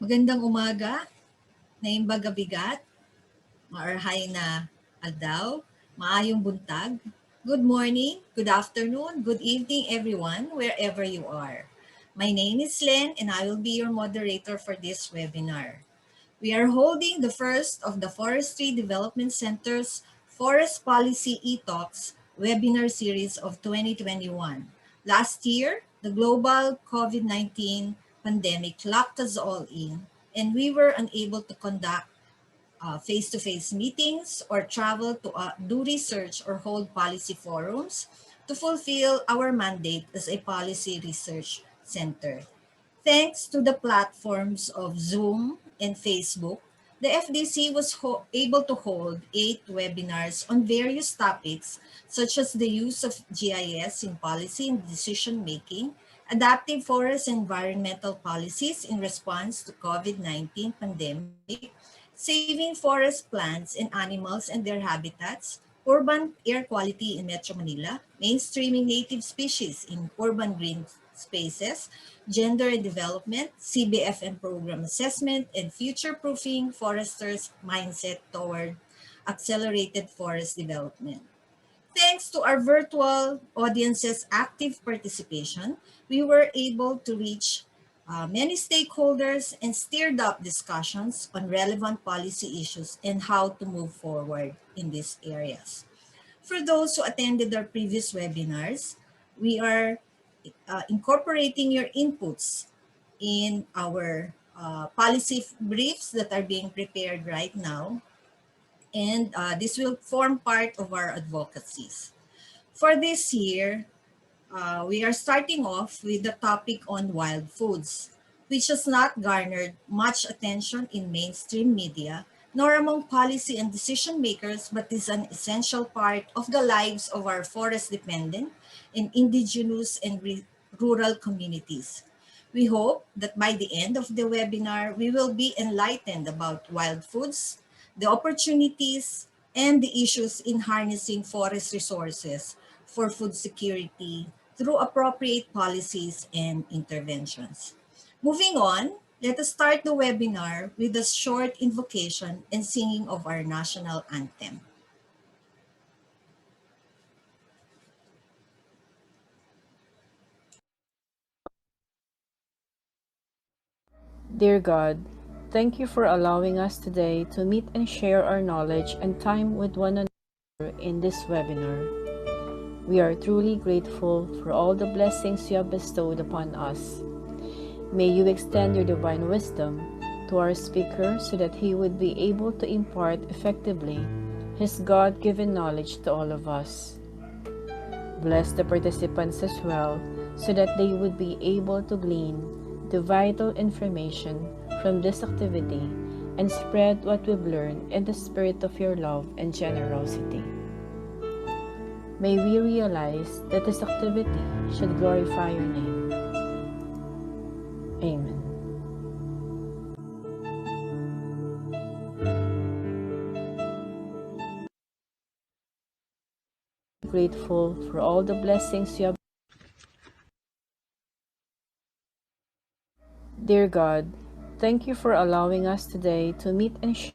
Magandang umaga, naimbag bigat, maarhay na aldaw, maayong buntag. Good morning, good afternoon, good evening everyone, wherever you are. My name is Len and I will be your moderator for this webinar. We are holding the first of the Forestry Development Center's Forest Policy E-Talks webinar series of 2021. Last year, the global COVID-19 pandemic locked us all in, and we were unable to conduct face-to-face meetings or travel to do research or hold policy forums to fulfill our mandate as a policy research center. Thanks to the platforms of Zoom and Facebook, the FDC was able to hold 8 webinars on various topics such as the use of GIS in policy and decision making, adaptive forest and environmental policies in response to COVID-19 pandemic, saving forest plants and animals and their habitats, urban air quality in Metro Manila, mainstreaming native species in urban green spaces, gender and development, CBFM program assessment, and future-proofing foresters' mindset toward accelerated forest development. Thanks to our virtual audience's active participation, we were able to reach many stakeholders and stirred up discussions on relevant policy issues and how to move forward in these areas. For those who attended our previous webinars, we are incorporating your inputs in our policy briefs that are being prepared right now, and this will form part of our advocacies. For this year, we are starting off with the topic on wild foods, which has not garnered much attention in mainstream media, nor among policy and decision makers, but is an essential part of the lives of our forest-dependent and indigenous and rural communities. We hope that by the end of the webinar, we will be enlightened about wild foods, the opportunities, and the issues in harnessing forest resources for food security through appropriate policies and interventions. Moving on, let us start the webinar with a short invocation and singing of our national anthem. Dear God, thank you for allowing us today to meet and share our knowledge and time with one another in this webinar. We are truly grateful for all the blessings you have bestowed upon us. May you extend your divine wisdom to our speaker so that he would be able to impart effectively his God-given knowledge to all of us. Bless the participants as well so that they would be able to glean the vital information from this activity and spread what we've learned in the spirit of your love and generosity. May we realize that this activity should glorify your name. Amen. Grateful for all the blessings you have. Dear God, thank you for allowing us today to meet and share.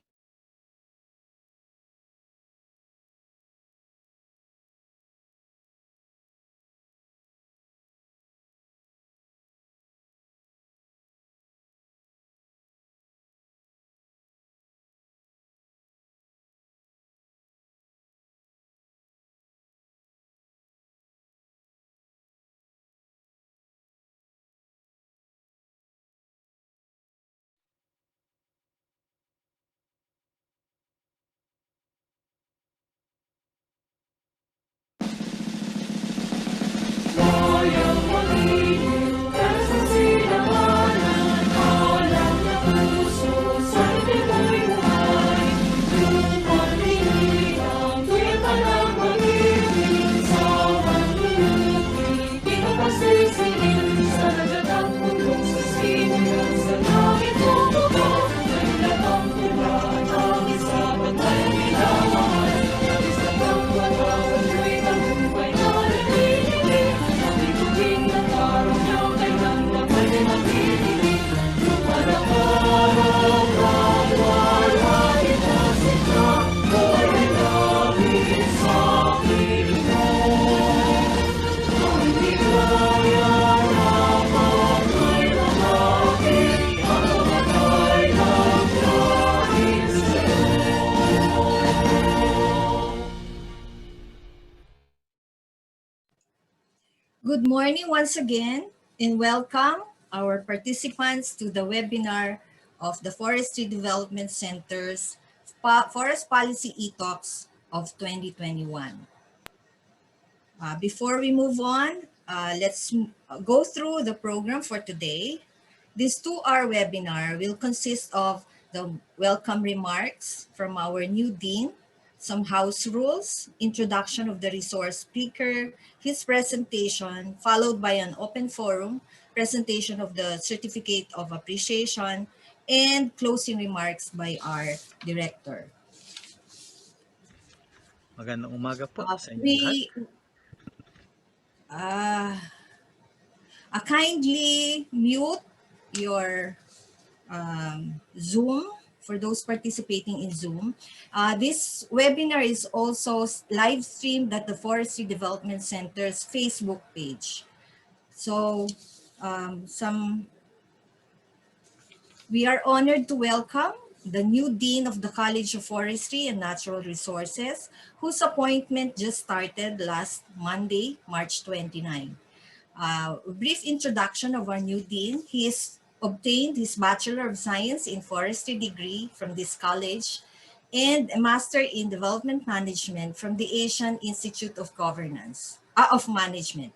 Good morning once again and welcome our participants to the webinar of the Forestry Development Center's Forest Policy E-Talks of 2021. Before we move on, let's go through the program for today. This 2-hour webinar will consist of the welcome remarks from our new dean, some house rules, introduction of the resource speaker, his presentation, followed by an open forum, presentation of the certificate of appreciation, and closing remarks by our director. Magandang umaga po sa inyong lahat. We kindly mute your Zoom for those participating in Zoom. This webinar is also live streamed at the Forestry Development Center's Facebook page. So we are honored to welcome the new Dean of the College of Forestry and Natural Resources, whose appointment just started last Monday, March 29. A brief introduction of our new dean. He has obtained his Bachelor of Science in Forestry degree from this college and a Master in Development Management from the Asian Institute of of Management.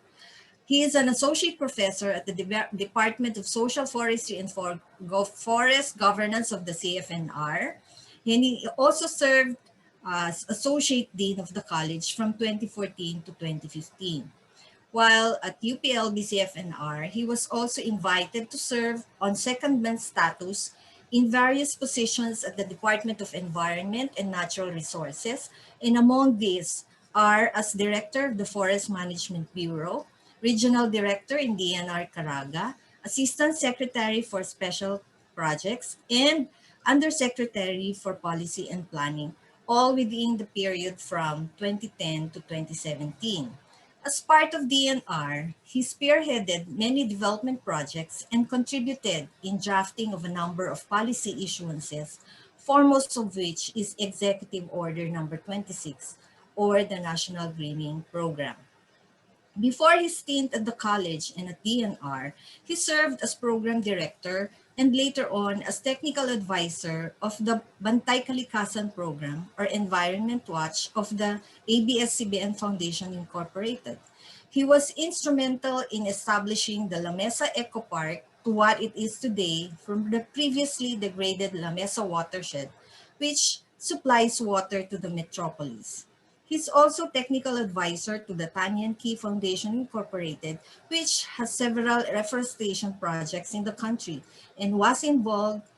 He is an associate professor at the Department of Social Forestry and Forest Governance of the CFNR. And he also served as associate dean of the college from 2014 to 2015. While at UPLB CFNR, he was also invited to serve on secondment status in various positions at the Department of Environment and Natural Resources, and among these are as Director of the Forest Management Bureau, Regional Director in DNR Caraga, Assistant Secretary for Special Projects, and Undersecretary for Policy and Planning, all within the period from 2010 to 2017. As part of DNR, he spearheaded many development projects and contributed in drafting of a number of policy issuances, foremost of which is Executive Order Number 26, or the National Greening Program. Before his stint at the college and at DNR, he served as program director and later on as technical advisor of the Bantay Kalikasan Program or Environment Watch of the ABS-CBN Foundation Incorporated. He was instrumental in establishing the La Mesa Eco Park to what it is today from the previously degraded La Mesa watershed, which supplies water to the metropolis. He's also technical advisor to the Tanyan Key Foundation Incorporated, which has several reforestation projects in the country and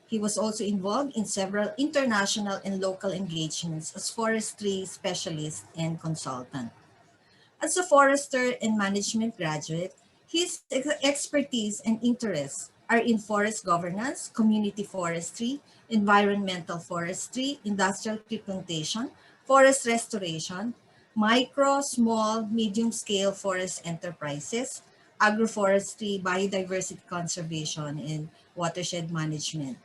he was also involved in several international and local engagements as forestry specialist and consultant. As a forester and management graduate, his expertise and interests are in forest governance, community forestry, environmental forestry, industrial tree plantation, forest restoration, micro, small, medium-scale forest enterprises, agroforestry, biodiversity conservation, and watershed management.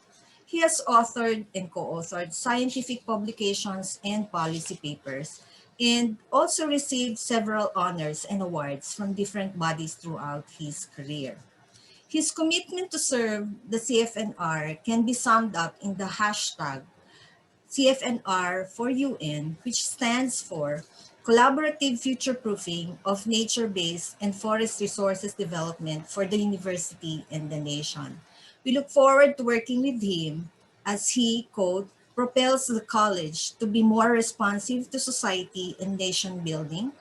He has authored and co-authored scientific publications and policy papers, and also received several honors and awards from different bodies throughout his career. His commitment to serve the CFNR can be summed up in the hashtag CFNR for UN, which stands for Collaborative Future-Proofing of Nature-Based and Forest Resources Development for the University and the Nation. We look forward to working with him as he, quote, propels the college to be more responsive to society and nation building,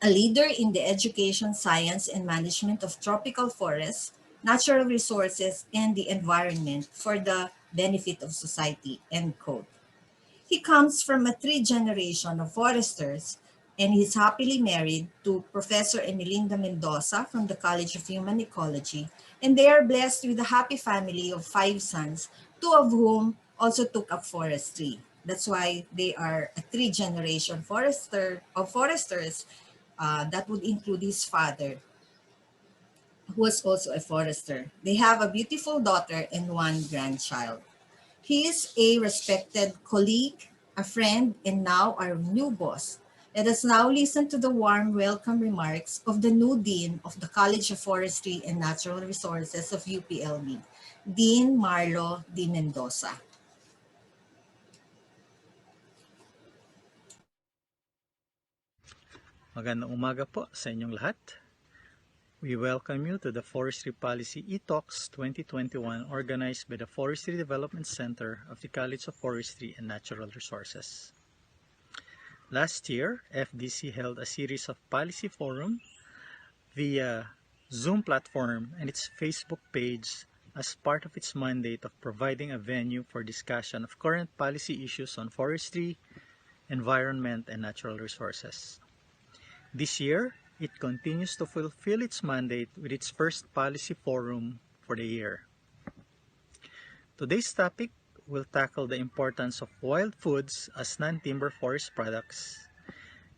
a leader in the education, science, and management of tropical forests, natural resources, and the environment for the benefit of society, end quote. He comes from a three-generation of foresters and he's happily married to Professor Emilinda Mendoza from the College of Human Ecology, and they are blessed with a happy family of 5 sons, two of whom also took up forestry. That's why they are a three-generation foresters. That would include his father, who was also a forester. They have a beautiful daughter and one grandchild. He is a respected colleague, a friend, and now our new boss. Let us now listen to the warm welcome remarks of the new Dean of the College of Forestry and Natural Resources of UPLB, Dean Marlo D. Mendoza. Magandang umaga po sa inyong lahat. We welcome you to the Forestry Policy E-Talks 2021 organized by the Forestry Development Center of the College of Forestry and Natural Resources. Last year, FDC held a series of policy forum via Zoom platform and its Facebook page as part of its mandate of providing a venue for discussion of current policy issues on forestry, environment, and natural resources. This year, it continues to fulfill its mandate with its first policy forum for the year. Today's topic will tackle the importance of wild foods as non-timber forest products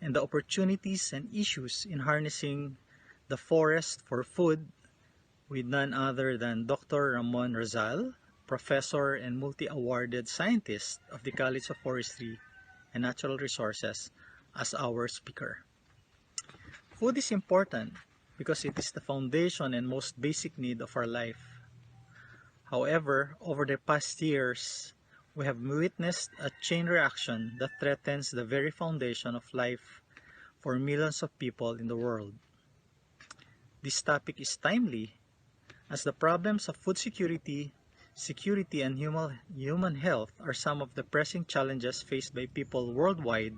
and the opportunities and issues in harnessing the forest for food with none other than Dr. Ramon Razal, professor and multi-awarded scientist of the College of Forestry and Natural Resources, as our speaker. Food is important because it is the foundation and most basic need of our life. However, over the past years, we have witnessed a chain reaction that threatens the very foundation of life for millions of people in the world. This topic is timely as the problems of food security, and human health are some of the pressing challenges faced by people worldwide,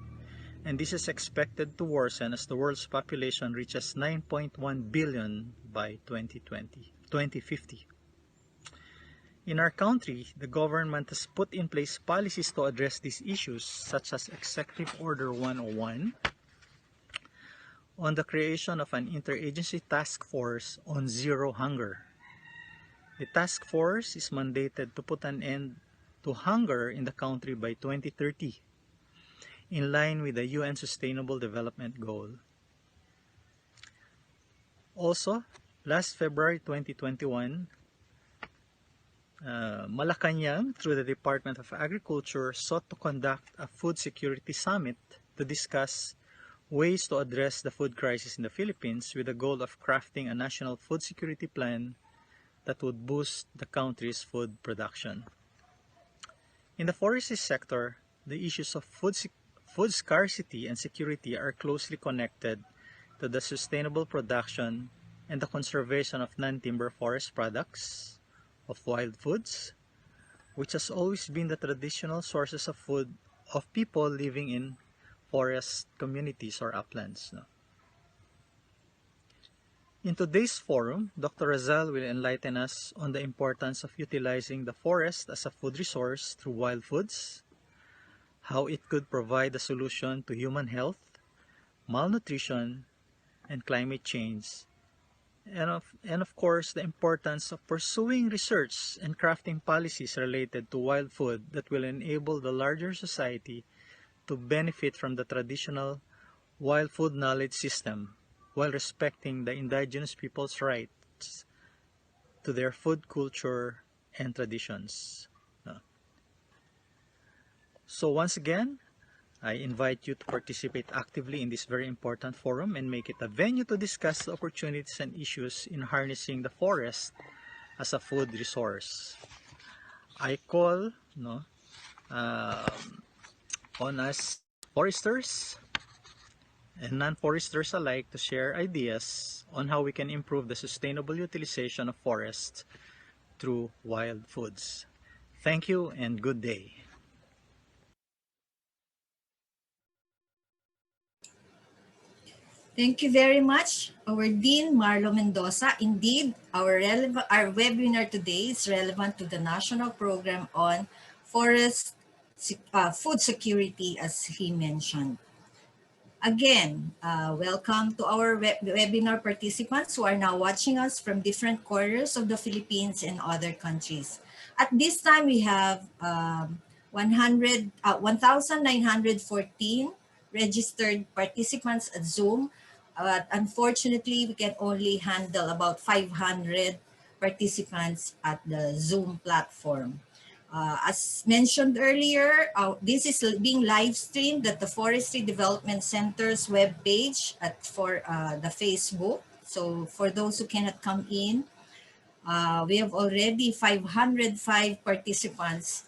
and this is expected to worsen as the world's population reaches 9.1 billion by 2050. In our country, the government has put in place policies to address these issues, such as Executive Order 101 on the creation of an interagency task force on zero hunger. The task force is mandated to put an end to hunger in the country by 2030, in line with the UN Sustainable Development Goal. Also, last February 2021, Malacanang, through the Department of Agriculture, sought to conduct a food security summit to discuss ways to address the food crisis in the Philippines with the goal of crafting a national food security plan that would boost the country's food production. In the forestry sector, the issues of food scarcity and security are closely connected to the sustainable production and the conservation of non-timber forest products, of wild foods, which has always been the traditional sources of food of people living in forest communities or uplands. In today's forum, Dr. Razal will enlighten us on the importance of utilizing the forest as a food resource through wild foods, how it could provide a solution to human health, malnutrition, and climate change, and of course, the importance of pursuing research and crafting policies related to wild food that will enable the larger society to benefit from the traditional wild food knowledge system while respecting the indigenous people's rights to their food culture and traditions. So once again, I invite you to participate actively in this very important forum and make it a venue to discuss the opportunities and issues in harnessing the forest as a food resource. I call on us foresters and non-foresters alike to share ideas on how we can improve the sustainable utilization of forests through wild foods. Thank you and good day. Thank you very much, our Dean Marlo Mendoza. Indeed, our webinar today is relevant to the national program on food security, as he mentioned. Again, welcome to our webinar participants who are now watching us from different corners of the Philippines and other countries. At this time, we have 1,914 registered participants at Zoom. Unfortunately, we can only handle about 500 participants at the Zoom platform. As mentioned earlier, this is being live streamed at the Forestry Development Center's webpage for the Facebook. So for those who cannot come in, we have already 505 participants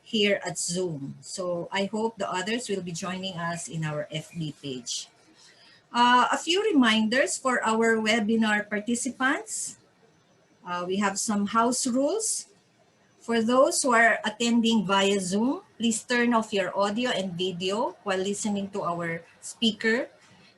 here at Zoom. So I hope the others will be joining us in our FB page. A few reminders for our webinar participants. We have some house rules. For those who are attending via Zoom, please turn off your audio and video while listening to our speaker.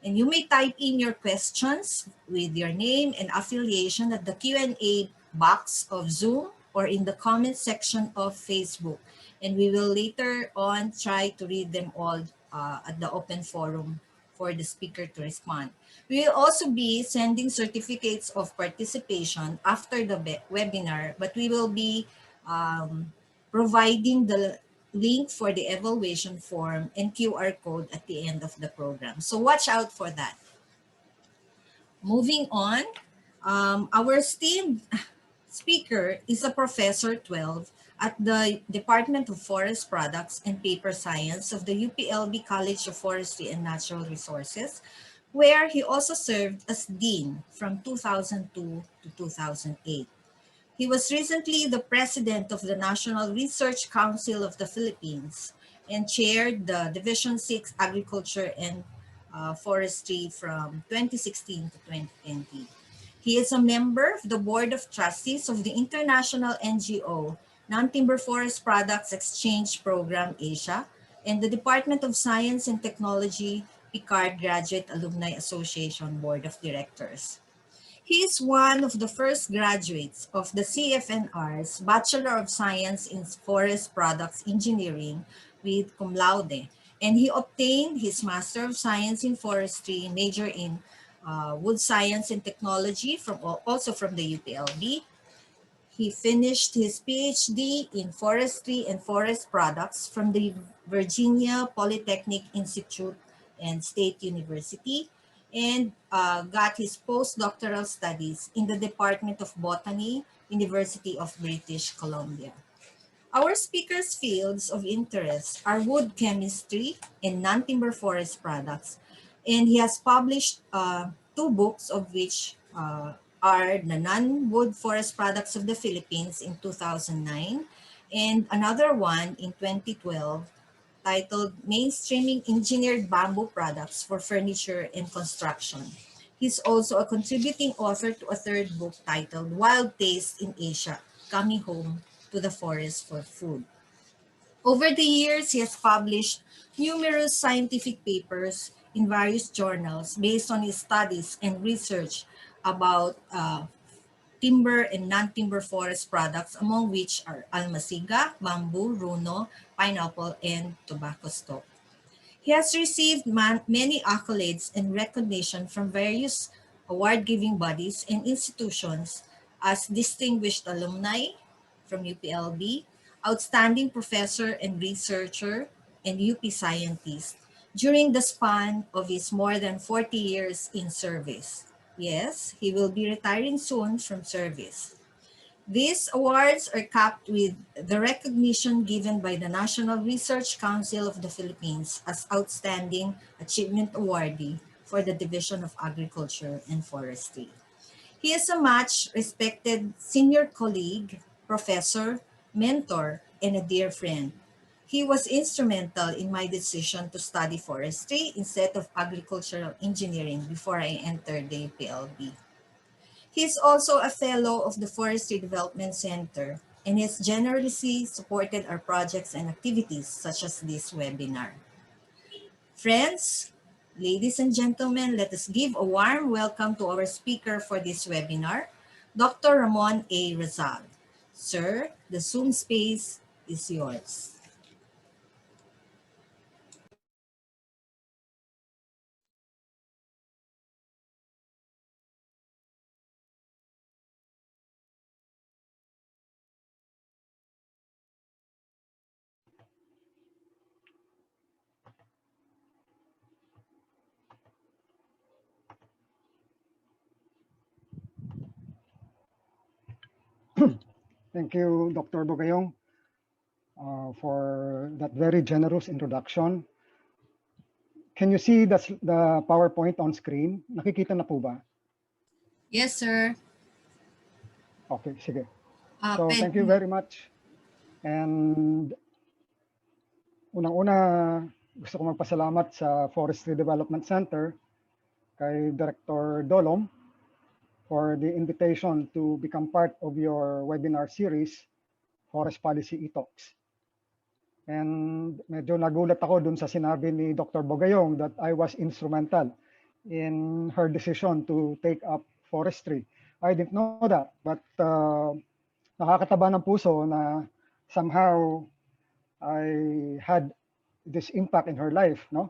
And you may type in your questions with your name and affiliation at the Q&A box of Zoom or in the comment section of Facebook. And we will later on try to read them all at the open forum for the speaker to respond. We will also be sending certificates of participation after the webinar, but we will be um, providing the link for the evaluation form and QR code at the end of the program. So watch out for that. Moving on, our esteemed speaker is a Professor 12 at the Department of Forest Products and Paper Science of the UPLB College of Forestry and Natural Resources, where he also served as Dean from 2002 to 2008. He was recently the president of the National Research Council of the Philippines and chaired the Division 6 Agriculture and Forestry from 2016 to 2020. He is a member of the Board of Trustees of the international NGO Non-Timber Forest Products Exchange Program Asia and the Department of Science and Technology Picard Graduate Alumni Association Board of Directors. He is one of the first graduates of the CFNR's Bachelor of Science in Forest Products Engineering with cum laude, and he obtained his Master of Science in Forestry, major in Wood Science and Technology from also from the UPLB. He finished his PhD in Forestry and Forest Products from the Virginia Polytechnic Institute and State University, and got his postdoctoral studies in the Department of Botany, University of British Columbia. Our speaker's fields of interest are wood chemistry and non-timber forest products, and he has published two books of which are the Non-Wood Forest Products of the Philippines in 2009 and another one in 2012 titled Mainstreaming Engineered Bamboo Products for Furniture and Construction. He's also a contributing author to a third book titled Wild Taste in Asia, Coming Home to the Forest for Food. Over the years, he has published numerous scientific papers in various journals based on his studies and research about timber and non-timber forest products, among which are almasiga, bamboo, runo, pineapple, and tobacco stalk. He has received many accolades and recognition from various award-giving bodies and institutions as Distinguished Alumni from UPLB, Outstanding Professor and Researcher, and UP Scientist during the span of his more than 40 years in service. Yes, he will be retiring soon from service. These awards are capped with the recognition given by the National Research Council of the Philippines as Outstanding Achievement Awardee for the Division of Agriculture and Forestry. He is a much respected senior colleague, professor, mentor, and a dear friend. He was instrumental in my decision to study forestry instead of agricultural engineering before I entered the UPLB. He is also a fellow of the Forestry Development Center and has generously supported our projects and activities such as this webinar. Friends, ladies and gentlemen, let us give a warm welcome to our speaker for this webinar, Dr. Ramon A. Razal. Sir, the Zoom space is yours. Thank you, Dr. Bogayong. for that very generous introduction. Can you see the PowerPoint on screen? Nakikita na po ba? Yes, sir. Okay, sige. Ah, So thank you very much. And unang-una, gusto ko magpasalamat sa Forestry Development Center kay Director Dolom for the invitation to become part of your webinar series, Forest Policy E-Talks. And medyo nagulat ako dun sa sinabi ni Dr. Bogayong that I was instrumental in her decision to take up forestry. I didn't know that, but nakakataba ng puso na somehow I had this impact in her life, no?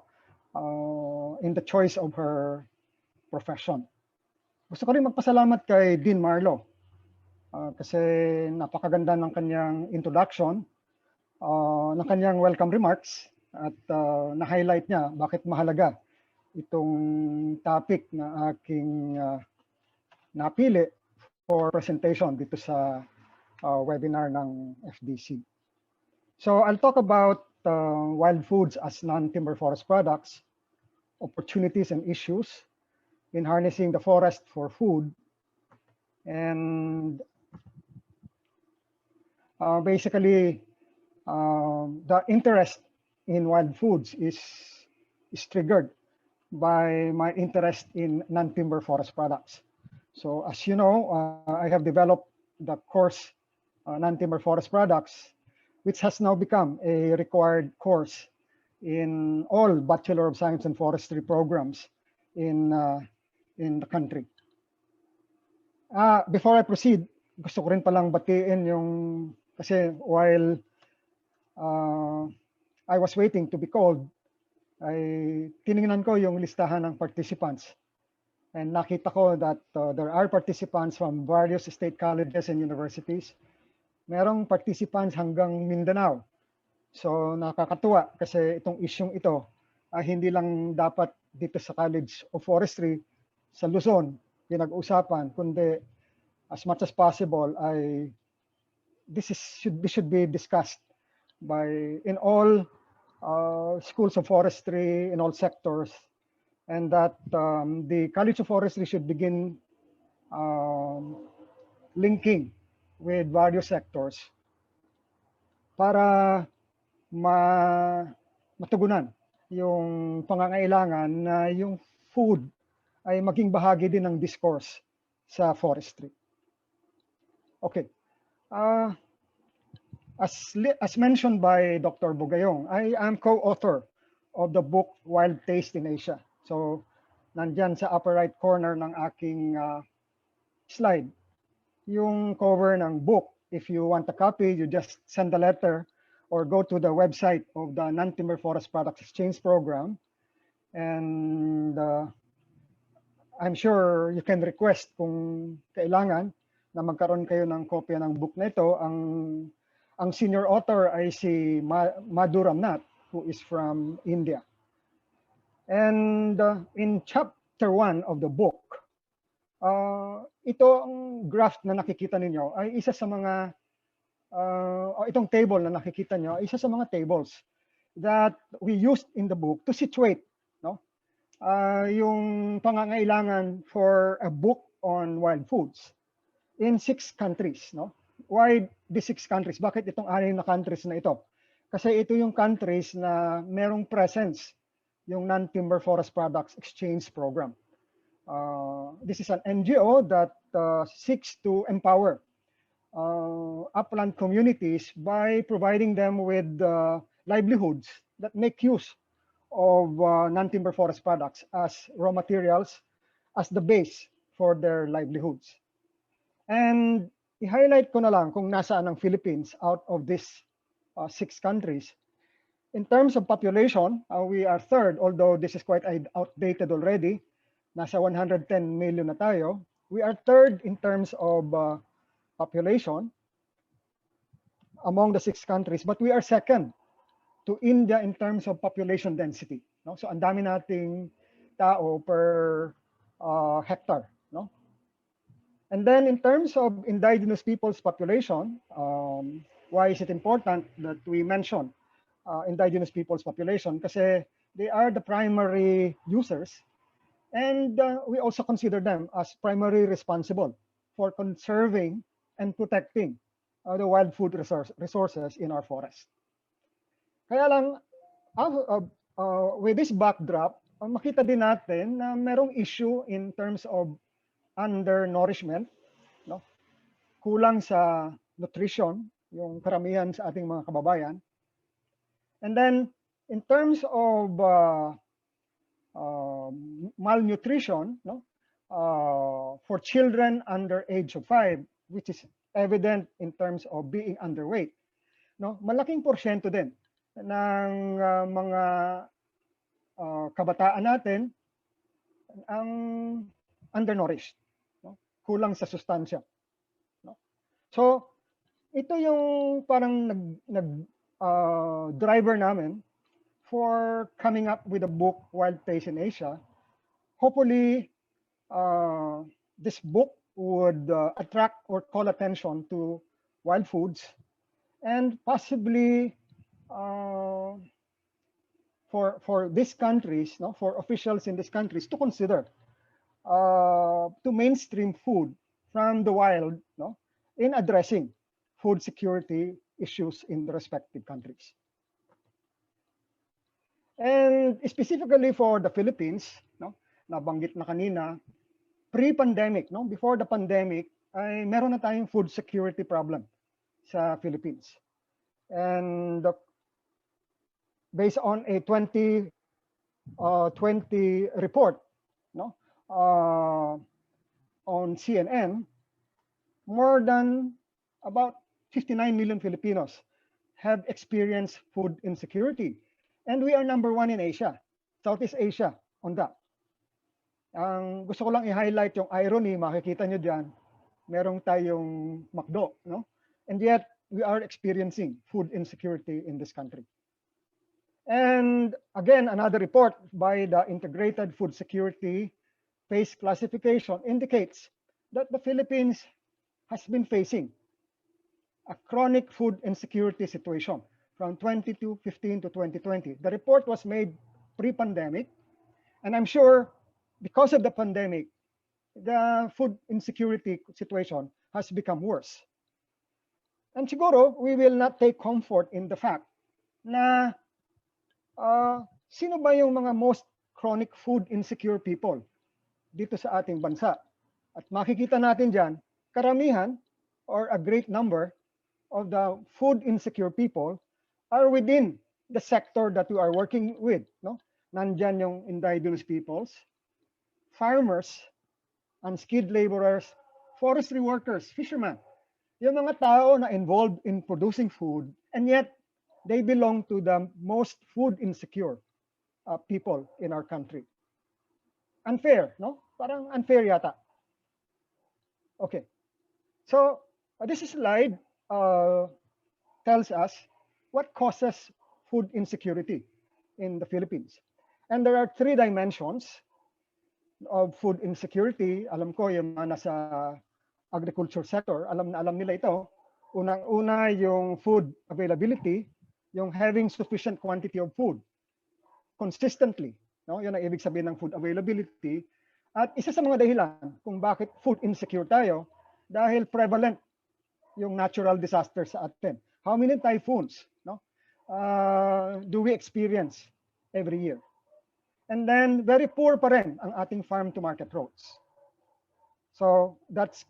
In the choice of her profession. Gusto ko rin magpasalamat kay Dean Marlo kasi napakaganda ng kanyang introduction, ng kanyang welcome remarks at na-highlight niya bakit mahalaga itong topic na aking napili for presentation dito sa webinar ng FDC. So I'll talk about wild foods as non-timber forest products, opportunities and issues in harnessing the forest for food, and basically the interest in wild foods is triggered by my interest in non-timber forest products. So as you know, I have developed the course non-timber forest products, which has now become a required course in all Bachelor of Science and Forestry programs in the country. Before I proceed, gusto ko rin palang batiin yung, kasi while I was waiting to be called, ay tiningnan ko yung listahan ng participants. And nakita ko that there are participants from various state colleges and universities. Merong participants hanggang Mindanao. So nakakatuwa kasi itong isyong ito hindi lang dapat dito sa College of Forestry sa Luzon pinag-usapan, kundi as much as possible ay this should be discussed in all schools of forestry, in all sectors, and that the College of Forestry should begin linking with various sectors para matugunan yung pangangailangan na yung food ay maging bahagi din ng discourse sa forestry. Okay. As mentioned by Dr. Bugayong, I am co-author of the book Wild Taste in Asia. So, nandyan sa upper right corner ng aking slide, yung cover ng book. If you want a copy, you just send a letter or go to the website of the Non-Timber Forest Products Exchange Program. And I'm sure you can request kung kailangan na magkaroon kayo ng kopya ng book na ito. Ang senior author ay si Madhu Ramnath, who is from India. And in chapter 1 of the book, ito ang graph na nakikita ninyo ay isa sa mga, itong table na nakikita nyo, isa sa mga tables that we used in the book to situate yung pangangailangan for a book on wild foods in 6 countries. Why the 6 countries? Bakit itong 6 na countries na ito? Kasi ito yung countries na merong presence yung Non-Timber Forest Products Exchange Program. This is an NGO that seeks to empower upland communities by providing them with livelihoods that make use of non-timber forest products as raw materials, as the base for their livelihoods. And i-highlight ko na lang kung nasaan ang Philippines out of these 6 countries. In terms of population, we are third, although this is quite outdated already. Nasa 110 million na tayo. We are third in terms of population among the 6 countries, but we are second to India in terms of population density. So ang dami nating tao per hectare. And then in terms of indigenous people's population, Why is it important that we mention indigenous peoples population? Kasi they are the primary users, and we also consider them as primary responsible for conserving and protecting the wild food resources in our forest. Kaya lang, with this backdrop, makita din natin na merong issue in terms of undernourishment, no? Kulang sa nutrition yung karamihan sa ating mga kababayan. And then, in terms of malnutrition, no, for children under age of 5, which is evident in terms of being underweight, no, malaking porsyento din ng mga kabataan natin ang undernourished, no? Kulang sa sustansya. No? So, ito yung parang driver namin for coming up with a book, Wild Taste in Asia. Hopefully, this book would attract or call attention to wild foods, and possibly for these countries, no, for officials in these countries to consider to mainstream food from the wild, no, in addressing food security issues in the respective countries. And specifically for the Philippines, no, nabanggit na kanina, pre-pandemic, no, before the pandemic, ay meron na tayong food security problem sa Philippines. And based on a 2020 report, no, on CNN, more than about 59 million Filipinos have experienced food insecurity. And we are number 1 in Asia, Southeast Asia, on that. Ang gusto ko lang i-highlight yung irony, makikita nyo dyan, merong tayong McDo, no? And yet, we are experiencing food insecurity in this country. And again, another report by the Integrated Food Security Phase Classification indicates that the Philippines has been facing a chronic food insecurity situation from 2015 to 2020. The report was made pre-pandemic, and I'm sure because of the pandemic, the food insecurity situation has become worse. And siguro, we will not take comfort in the fact na sino ba yung mga most chronic food insecure people dito sa ating bansa? At makikita natin dyan, karamihan or a great number of the food insecure people are within the sector that we are working with, no? Nandyan yung indigenous peoples, farmers, unskilled laborers, forestry workers, fishermen. Yung mga tao na involved in producing food, and yet they belong to the most food insecure people in our country. Unfair, no? Parang unfair yata. Okay. So this slide tells us what causes food insecurity in the Philippines. And there are 3 dimensions of food insecurity. Alam ko yung mga nasa agriculture sector, alam na alam nila ito. Unang-una yung food availability, yung having sufficient quantity of food consistently. No? Yun ang ibig sabihin ng food availability. At isa sa mga dahilan kung bakit food insecure tayo, dahil prevalent yung natural disasters sa atin. How many typhoons, no, do we experience every year? And then very poor pa rin ang ating farm to market roads. So that's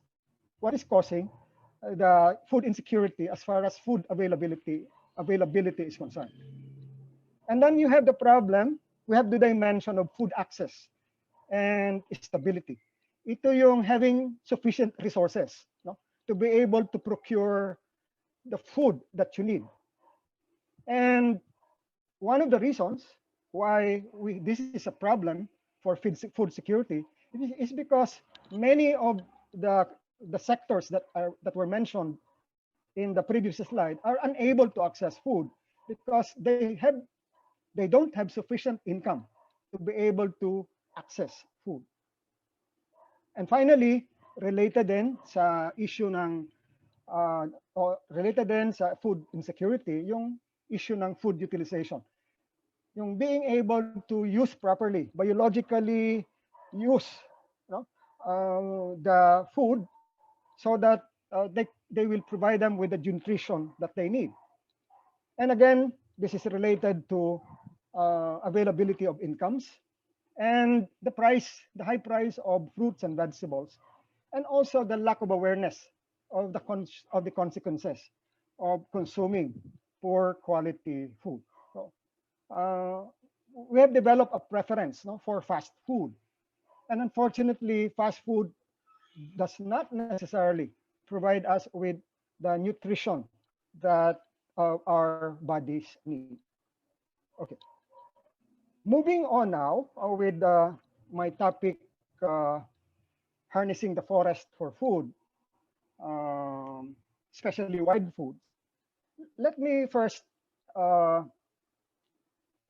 what is causing the food insecurity as far as food availability is concerned. And then you have the problem, we have the dimension of food access and stability. Ito yung having sufficient resources, no, to be able to procure the food that you need. And one of the reasons why this is a problem for food security is because many of the sectors that were mentioned in the previous slide are unable to access food because they don't have sufficient income to be able to access food. And finally, related din sa issue ng related din sa food insecurity, yung issue ng food utilization. Yung being able to use properly, biologically use, the food so that they will provide them with the nutrition that they need. And again, this is related to availability of incomes and the high price of fruits and vegetables, and also the lack of awareness of the consequences of consuming poor quality food. So, we have developed a preference for fast food. And unfortunately, fast food does not necessarily provide us with the nutrition that our bodies need. Okay. Moving on now with my topic, harnessing the forest for food, especially wild foods. Let me first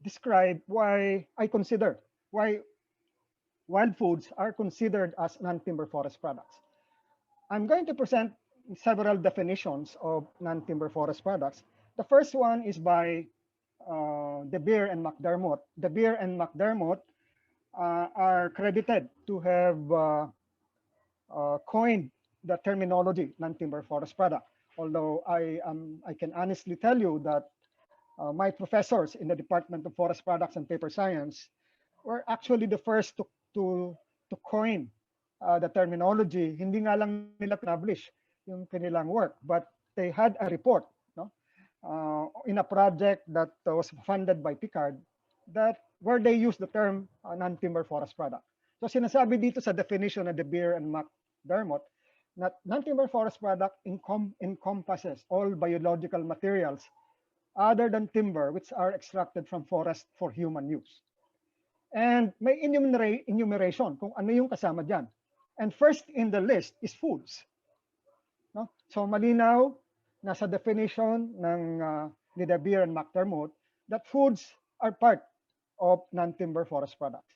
describe why wild foods are considered as non-timber forest products. I'm going to present several definitions of non-timber forest products. The first one is by De Beer and McDermott. De Beer and McDermott are credited to have coined the terminology non-timber forest product. Although I can honestly tell you that my professors in the Department of Forest Products and Paper Science were actually the first to coin the terminology. Hindi nga lang nila publish yung kanilang work, but they had a report in a project that was funded by Picard where they used the term non-timber forest product. So sinasabi dito sa definition of De Beer and McDermott that non-timber forest product encompasses all biological materials other than timber which are extracted from forest for human use. And may enumeration kung ano yung kasama dyan. And first in the list is foods. No? So malinaw, nasa definition ng ni De Beer and McDermott that foods are part of non-timber forest products.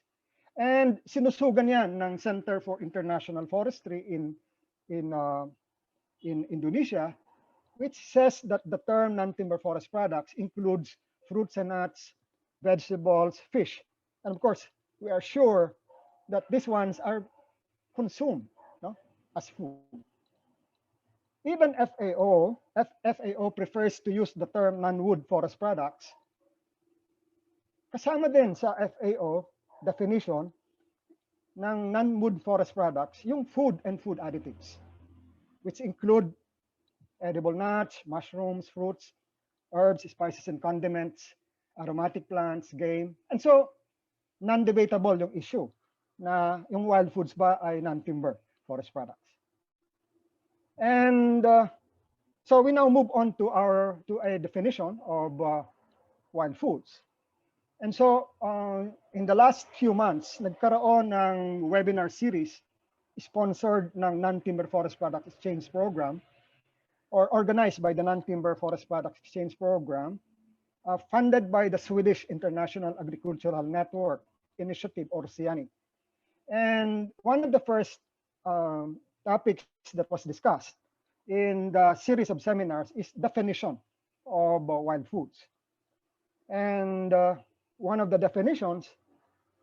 And sinusugan yan ng Center for International Forestry in Indonesia, which says that the term non-timber forest products includes fruits and nuts, vegetables, fish. And of course, we are sure that these ones are consumed as food. Even FAO prefers to use the term non-wood forest products. Kasama din sa FAO definition ng non-wood forest products yung food and food additives, which include edible nuts, mushrooms, fruits, herbs, spices and condiments, aromatic plants, game. And so, non-debatable yung issue na yung wild foods ba ay non-timber forest products. And so we now move on to a definition of wild foods. And so in the last few months, nagkaroon ng webinar series sponsored ng Non-Timber Forest Product Exchange Program or organized by the Non-Timber Forest Product Exchange Program, funded by the Swedish International Agricultural Network Initiative, or SIANI. And one of the first topics that was discussed in the series of seminars is definition of wild foods. And one of the definitions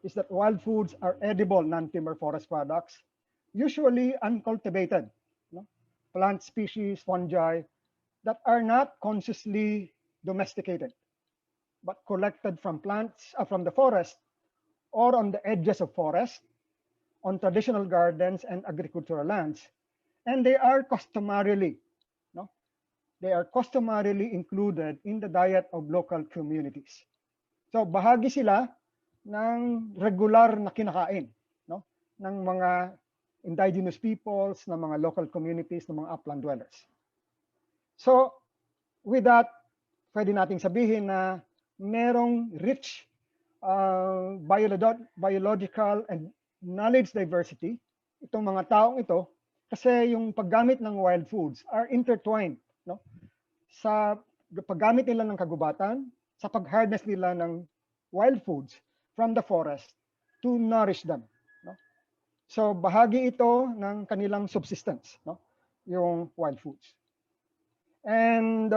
is that wild foods are edible non-timber forest products, usually uncultivated plant species, fungi that are not consciously domesticated, but collected from plants from the forest or on the edges of forest, on traditional gardens and agricultural lands. And they are customarily included in the diet of local communities. So bahagi sila ng regular na kinakain ng mga indigenous peoples, ng mga local communities, ng mga upland dwellers. So with that, pwede nating sabihin na merong rich biological and knowledge diversity itong mga taong ito, kasi yung paggamit ng wild foods are intertwined sa paggamit nila ng kagubatan, sa pag-harness nila ng wild foods from the forest to nourish them. So bahagi ito ng kanilang subsistence, yung wild foods. And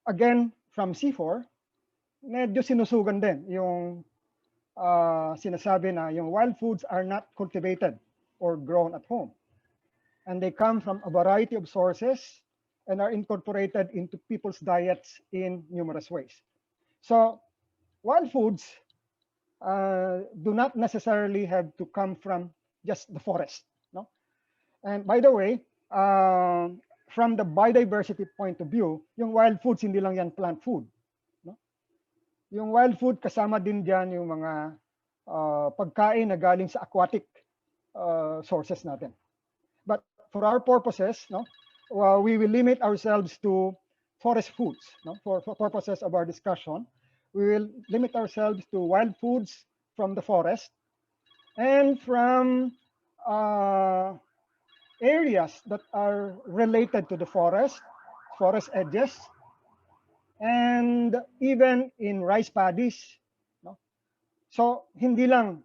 again, from C4, medyo sinusugan din yung sinasabi na yung wild foods are not cultivated or grown at home. And they come from a variety of sources and are incorporated into people's diets in numerous ways. So wild foods do not necessarily have to come from just the forest. No? And by the way, from the biodiversity point of view, yung wild foods hindi lang yan plant food. No? Yung wild food kasama din diyan yung mga pagkain na galing sa aquatic sources natin. But for our purposes, no, we will limit ourselves to forest foods. No? For purposes of our discussion, we will limit ourselves to wild foods from the forest and from areas that are related to the forest edges, and even in rice paddies. No? So, hindi lang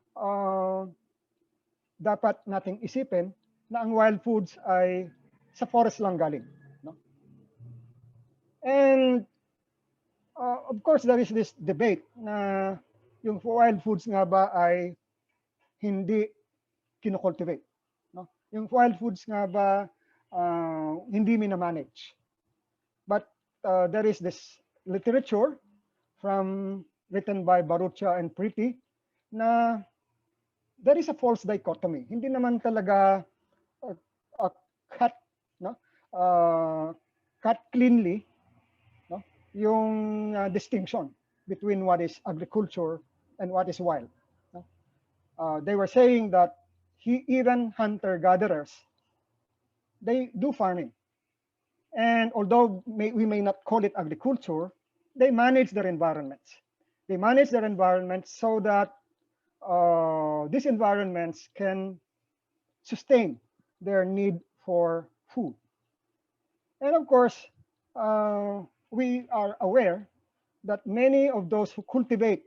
dapat nating isipin na ang wild foods ay sa forest lang galing. No? And of course, there is this debate na yung wild foods nga ba ay hindi kinocultivate. No? Yung wild foods nga ba hindi minamanage. But there is this literature written by Barucha and Preeti na there is a false dichotomy. Hindi naman talaga cut, no? Cut cleanly, no? Yung distinction between what is agriculture and what is wild. No? They were saying that even hunter-gatherers, they do farming. And although we may not call it agriculture, they manage their environments. They manage their environments so that these environments can sustain their need for food. And of course, we are aware that many of those who cultivate,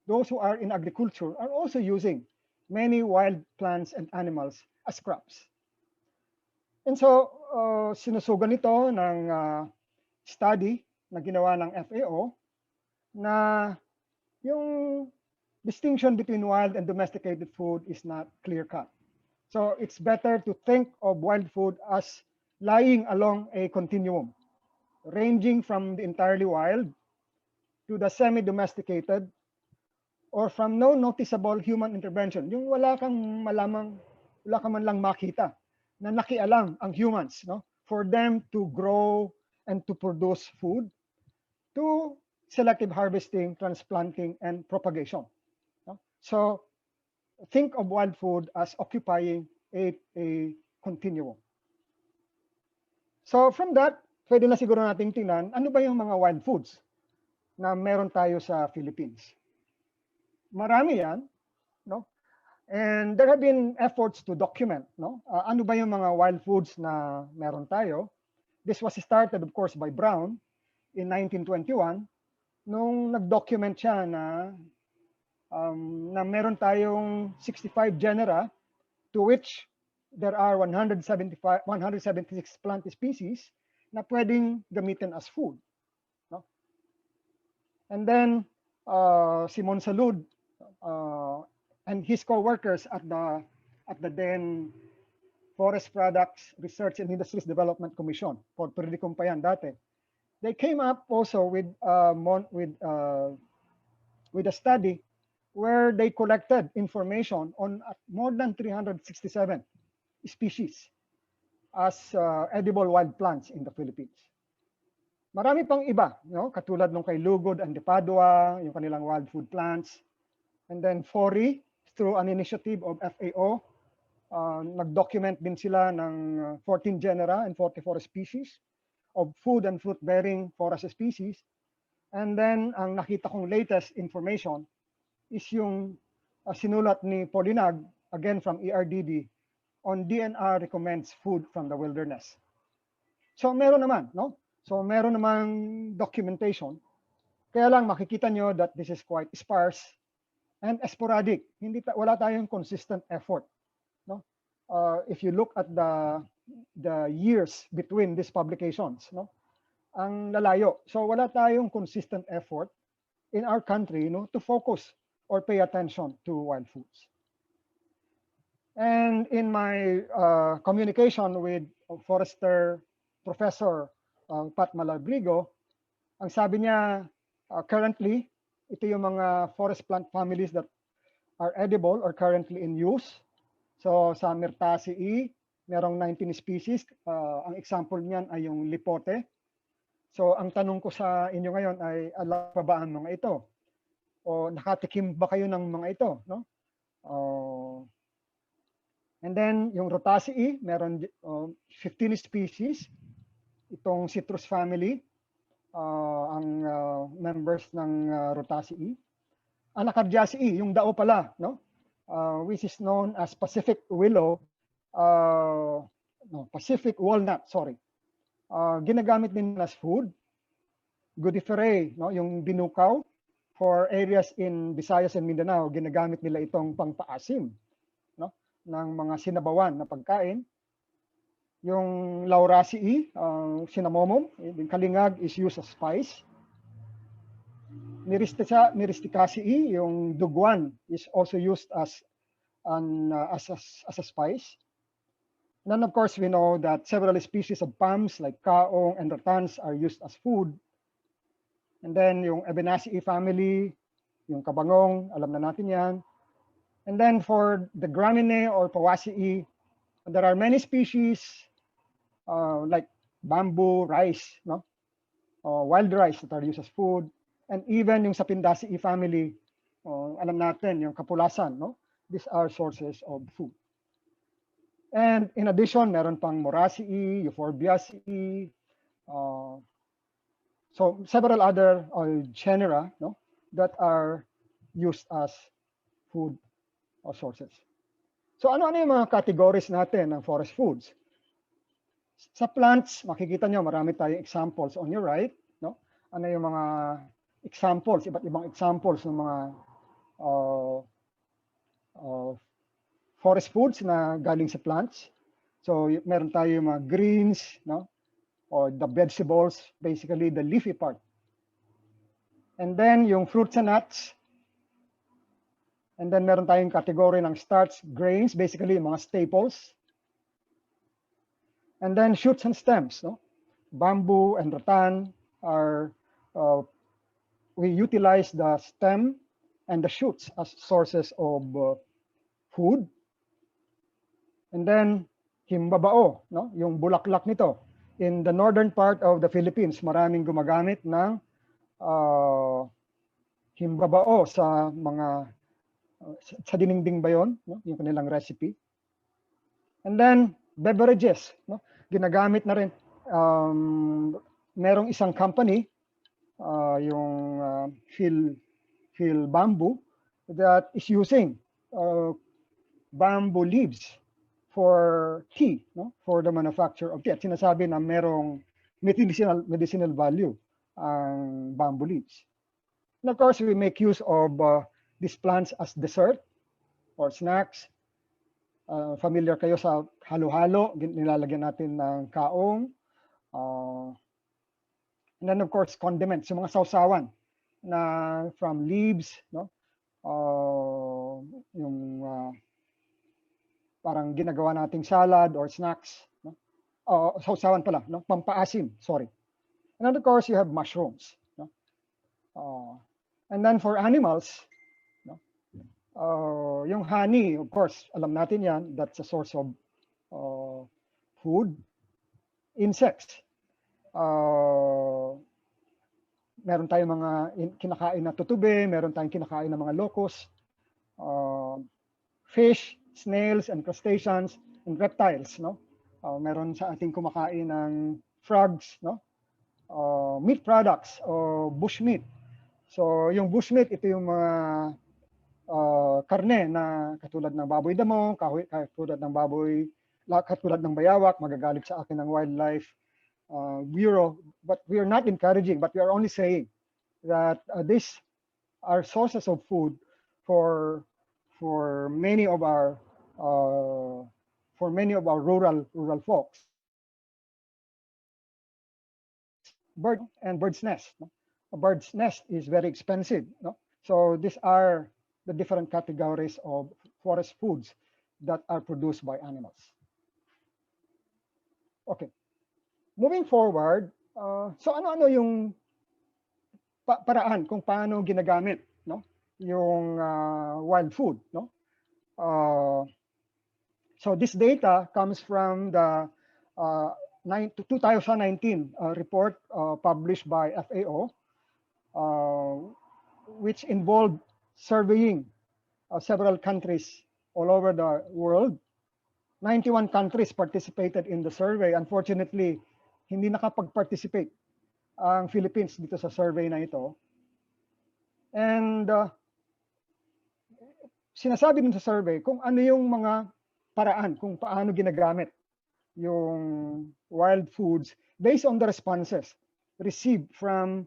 those who are in agriculture, are also using many wild plants and animals as crops. And so, sinusugan ito ng study na ginawa ng FAO na yung distinction between wild and domesticated food is not clear-cut. So it's better to think of wild food as lying along a continuum, ranging from the entirely wild to the semi-domesticated, or from no noticeable human intervention. Yung wala kang man lang makita na nakialam ang humans, no, for them to grow and to produce food, to selective harvesting, transplanting, and propagation. No? So think of wild food as occupying a continuum. So from that, pwede na siguro nating tingnan, ano ba yung mga wild foods na meron tayo sa Philippines? Marami yan, no? And there have been efforts to document, no? Ano ba yung mga wild foods na meron tayo? This was started, of course, by Brown in 1921, nung nag-document siya na meron tayong 65 genera, to which there are 176 plant species na pwedeng gamitin as food. No? And then, Simon Salud and his co-workers at the then Forest Products Research and Industries Development Commission, for Perilicum pa yan dati, they came up also with a study where they collected information on more than 367 species as edible wild plants in the Philippines. Marami pang iba, no? Katulad nung kay Lugod and De Padua, yung kanilang wild food plants. And then FORI, through an initiative of FAO, nag-document din sila ng 14 genera and 44 species of food and fruit-bearing forest species. And then, ang nakita kong latest information is yung sinulat ni Polinag, again from ERDD, on DNR recommends food from the wilderness. So meron naman, no? So meron namang documentation. Kaya lang makikita nyo that this is quite sparse and sporadic. Wala tayong consistent effort, no? If you look at the the years between these publications, no? Ang lalayo. So wala tayong consistent effort in our country, to focus or pay attention to wild foods. And in my communication with Forester Professor Pat Malabrigo, ang sabi niya, currently, ito yung mga forest plant families that are edible or currently in use. So sa Myrtaceae, merong 19 species. Ang example niyan ay yung lipote. So ang tanong ko sa inyo ngayon ay, alam pa ba ang mga ito? O nakatikim ba kayo ng mga ito? No? And then yung Rutaceae, meron 15 species. Itong citrus family, ang members ng Rutaceae. Anacardiaceae, yung dao pala, no? Which is known as Pacific willow, Pacific walnut, sorry. Ginagamit din as food. Goodiferae, no? Yung binukaw, for areas in Visayas and Mindanao, ginagamit nila itong pangpaasim, no? Ng mga sinabawan na pagkain. Yung Lauraceae, cinnamomum, yung kalingag is used as spice. Myristicaceae, yung dugwan, is also used as a spice. And then of course we know that several species of palms like kaong and rattans are used as food. And then yung Ebenaceae family, yung kabangong, alam na natin yan. And then for the Graminae or Poaceae, there are many species like bamboo, rice, no? Wild rice that are used as food. And even yung Sapindaceae family, alam natin, yung kapulasan, no? These are sources of food. And in addition, meron pang Moraceae, Euphorbiaceae, so several other genera, no, that are used as food sources. So ano yung mga categories natin ng forest foods? Sa plants, makikita nyo marami tayong examples on your right, no? Ano yung mga examples, iba't ibang examples ng mga forest foods na galing sa plants. So meron tayong mga greens, no? Or the vegetables, basically the leafy part. And then yung fruits and nuts. And then meron tayong category ng starch, grains, basically mga staples. And then shoots and stems, no? Bamboo and rattan are, we utilize the stem and the shoots as sources of food. And then himbabao, no? Yung bulaklak nito. In the northern part of the Philippines, maraming gumagamit ng himbabao sa mga sa dinding ba yun, no? Yung kanilang recipe. And then beverages, no? Ginagamit na rin. Merong isang company, yung Phil Bamboo, that is using bamboo leaves for tea, no? For the manufacture of tea. At sinasabi na merong medicinal value ang bamboo leaves. And of course, we make use of these plants as dessert or snacks. Familiar kayo sa halo-halo, nilalagyan natin ng kaong. And then of course, condiments, yung mga sausawan na from leaves, no? Yung parang ginagawa nating salad or snacks, no? Sausawan pala, no? Pampaasim, sorry. And then of course, you have mushrooms, no? And then for animals, no? Yung honey, of course, alam natin yan, that's a source of food. Insects, meron tayong mga kinakain na tutube, meron tayong kinakain na mga locust, fish, snails, and crustaceans, and reptiles, no? Meron sa ating kumakain ng frogs, no? Meat products o bushmeat. So yung bushmeat, ito yung mga karne na katulad ng baboy damo, katulad ng baboy, katulad ng bayawak, magagalit sa akin ng Wildlife Bureau. But we are not encouraging, but we are only saying that these are sources of food for many of our for many of our rural folks, bird and bird's nest. No? A bird's nest is very expensive. No? So these are the different categories of forest foods that are produced by animals. Okay, moving forward, so ano-ano yung paraan kung paano ginagamit, no, yung wild food, no? So this data comes from the 2019 report published by FAO, which involved surveying several countries all over the world. 91 countries participated in the survey. Unfortunately, hindi nakapag-participate ang Philippines dito sa survey na ito. And sinasabi dun sa survey kung ano yung mga paraan kung paano ginagamit yung wild foods based on the responses received from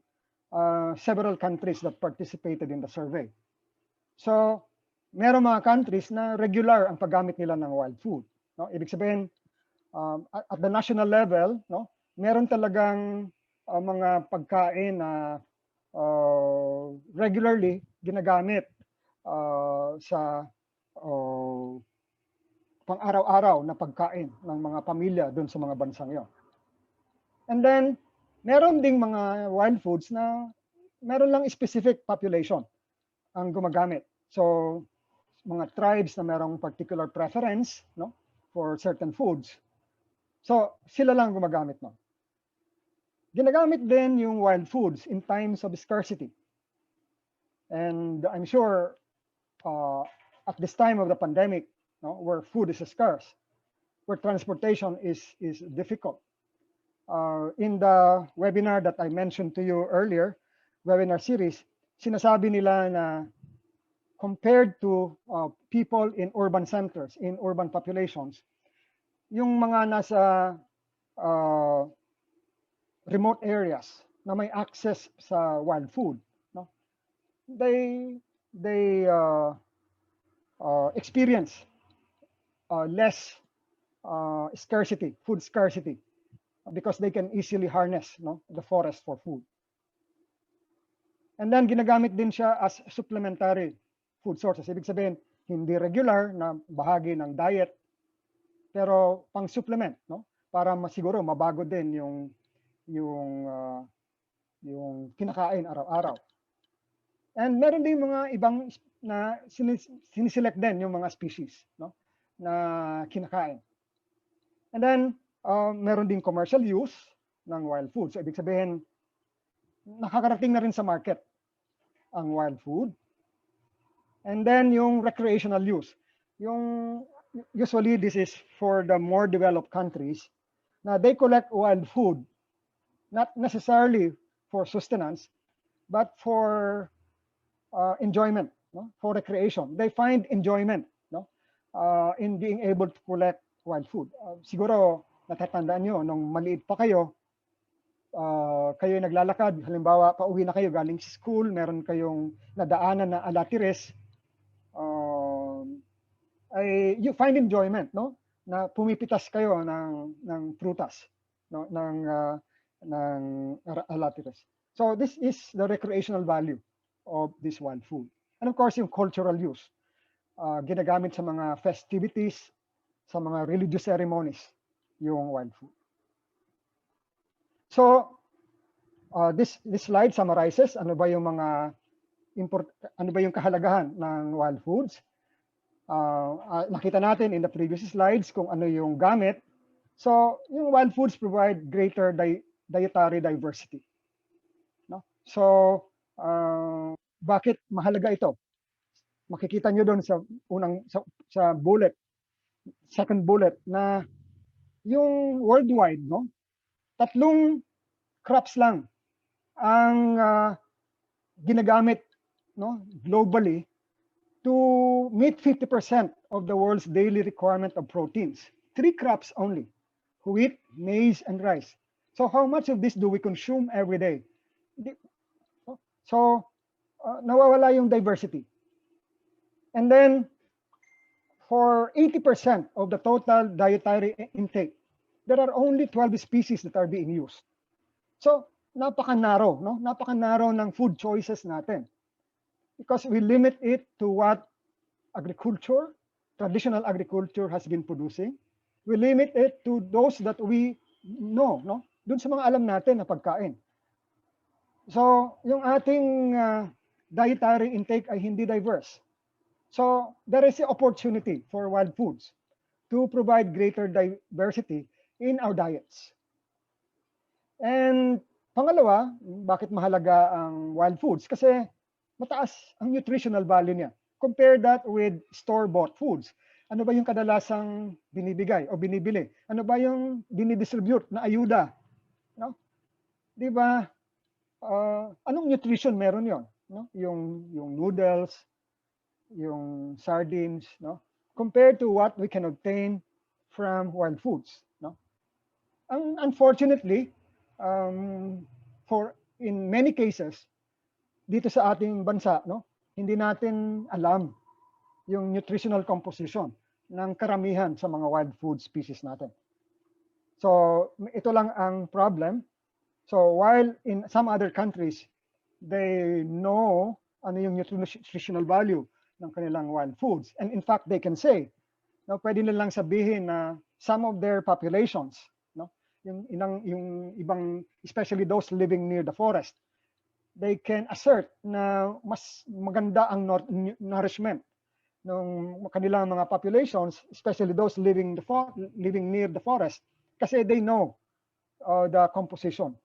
several countries that participated in the survey. So, meron mga countries na regular ang paggamit nila ng wild food. No? Ibig sabihin, at the national level, no, meron talagang mga pagkain na regularly ginagamit sa pang-araw-araw na pagkain ng mga pamilya doon sa mga bansang yon. And then, meron ding mga wild foods na meron lang specific population ang gumagamit. So, mga tribes na merong particular preference, no, for certain foods. So, sila lang gumagamit nun. Ginagamit din yung wild foods in times of scarcity. And I'm sure at this time of the pandemic, no, where food is scarce, where transportation is difficult. In the webinar that I mentioned to you earlier, webinar series, sinasabi nila na compared to people in urban centers, in urban populations, yung mga nasa remote areas na may access sa wild food, no, they experience less scarcity, food scarcity, because they can easily harness, no, the forest for food. And then ginagamit din siya as supplementary food sources. Ibig sabihin, hindi regular na bahagi ng diet, pero pang supplement, no, para masiguro mabago din yung kinakain araw-araw. And meron din mga ibang na siniselect din yung mga species, no, na kinakain. And then meron din commercial use ng wild food. So ibig sabihin, nakakarating na rin sa market ang wild food. And then yung recreational use. Yung usually this is for the more developed countries na they collect wild food not necessarily for sustenance but for enjoyment, no? For recreation. They find enjoyment, no, in being able to collect wild food. Siguro natatandaan nyo nung maliit pa kayo, kayo naglalakad, halimbawa pauwi na kayo galing sa school, meron kayong nadaanan na alatires, ay you find enjoyment, no, na pumipitas kayo ng prutas, no, ng alatires. So this is the recreational value of this wild food. And of course, yung cultural use, ginagamit sa mga festivities, sa mga religious ceremonies, yung wild food. So this slide summarizes ano ba yung mga ano ba yung kahalagahan ng wild foods. Nakita natin in the previous slides kung ano yung gamit. So yung wild foods provide greater dietary diversity, no? So bakit mahalaga ito? Makikita nyo doon sa sa bullet, second bullet, na yung worldwide, no, 3 crops lang ang ginagamit, no, globally to meet 50% of the world's daily requirement of proteins. 3 crops only: wheat, maize, and rice. So how much of this do we consume every day? So nawawala yung diversity. And then for 80% of the total dietary intake, there are only 12 species that are being used. So, napaka-narrow, no? Napaka-narrow ng food choices natin. Because we limit it to what agriculture, traditional agriculture has been producing. We limit it to those that we know, no? Dun sa mga alam natin na pagkain. So, yung ating dietary intake ay hindi diverse. So, there is an opportunity for wild foods to provide greater diversity in our diets. And pangalawa, bakit mahalaga ang wild foods? Kasi mataas ang nutritional value niya. Compare that with store-bought foods. Ano ba yung kadalasang binibigay o binibili? Ano ba yung dinidistribute na ayuda? No? Di ba? Anong nutrition meron yon? No? Yung noodles, yung sardines, no? Compared to what we can obtain from wild foods, no? Unfortunately, in many cases, dito sa ating bansa, no, hindi natin alam yung nutritional composition ng karamihan sa mga wild food species natin. So, ito lang ang problem. So, while in some other countries, they know ano yung nutritional value ng kanilang wild foods. And in fact, they can say, no, pwede nilang sabihin na some of their populations, no, yung ibang, especially those living near the forest, they can assert na mas maganda ang nourishment ng kanilang mga populations, especially those living near the forest, kasi they know the composition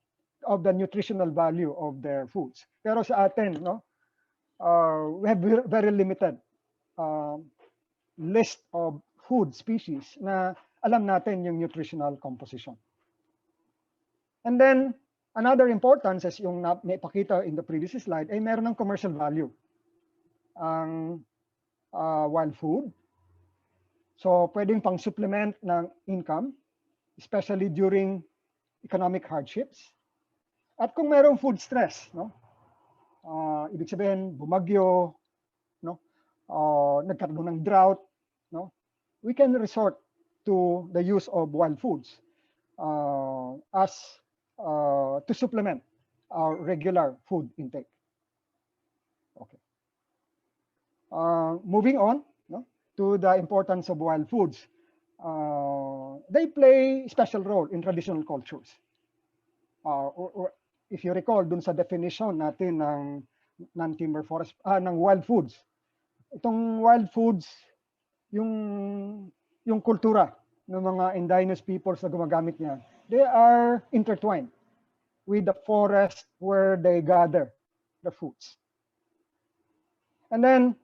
of the nutritional value of their foods. Pero sa atin, no, we have very limited list of food species na alam natin yung nutritional composition. And then, another importance, as yung naipakita in the previous slide, ay meron ng commercial value ang wild food. So, pwedeng pang supplement ng income, especially during economic hardships. At kung merong food stress, no, ibig sabihin, bumagyo, no, nagkaroon ng drought, no, we can resort to the use of wild foods as to supplement our regular food intake. Okay. Moving on, no, to the importance of wild foods. They play a special role in traditional cultures. Or if you recall, dun sa definition natin ng non-timber forest, ng wild foods. Itong wild foods, yung kultura ng mga indigenous peoples na gumagamit niya, they are intertwined with the forest where they gather the foods. And then,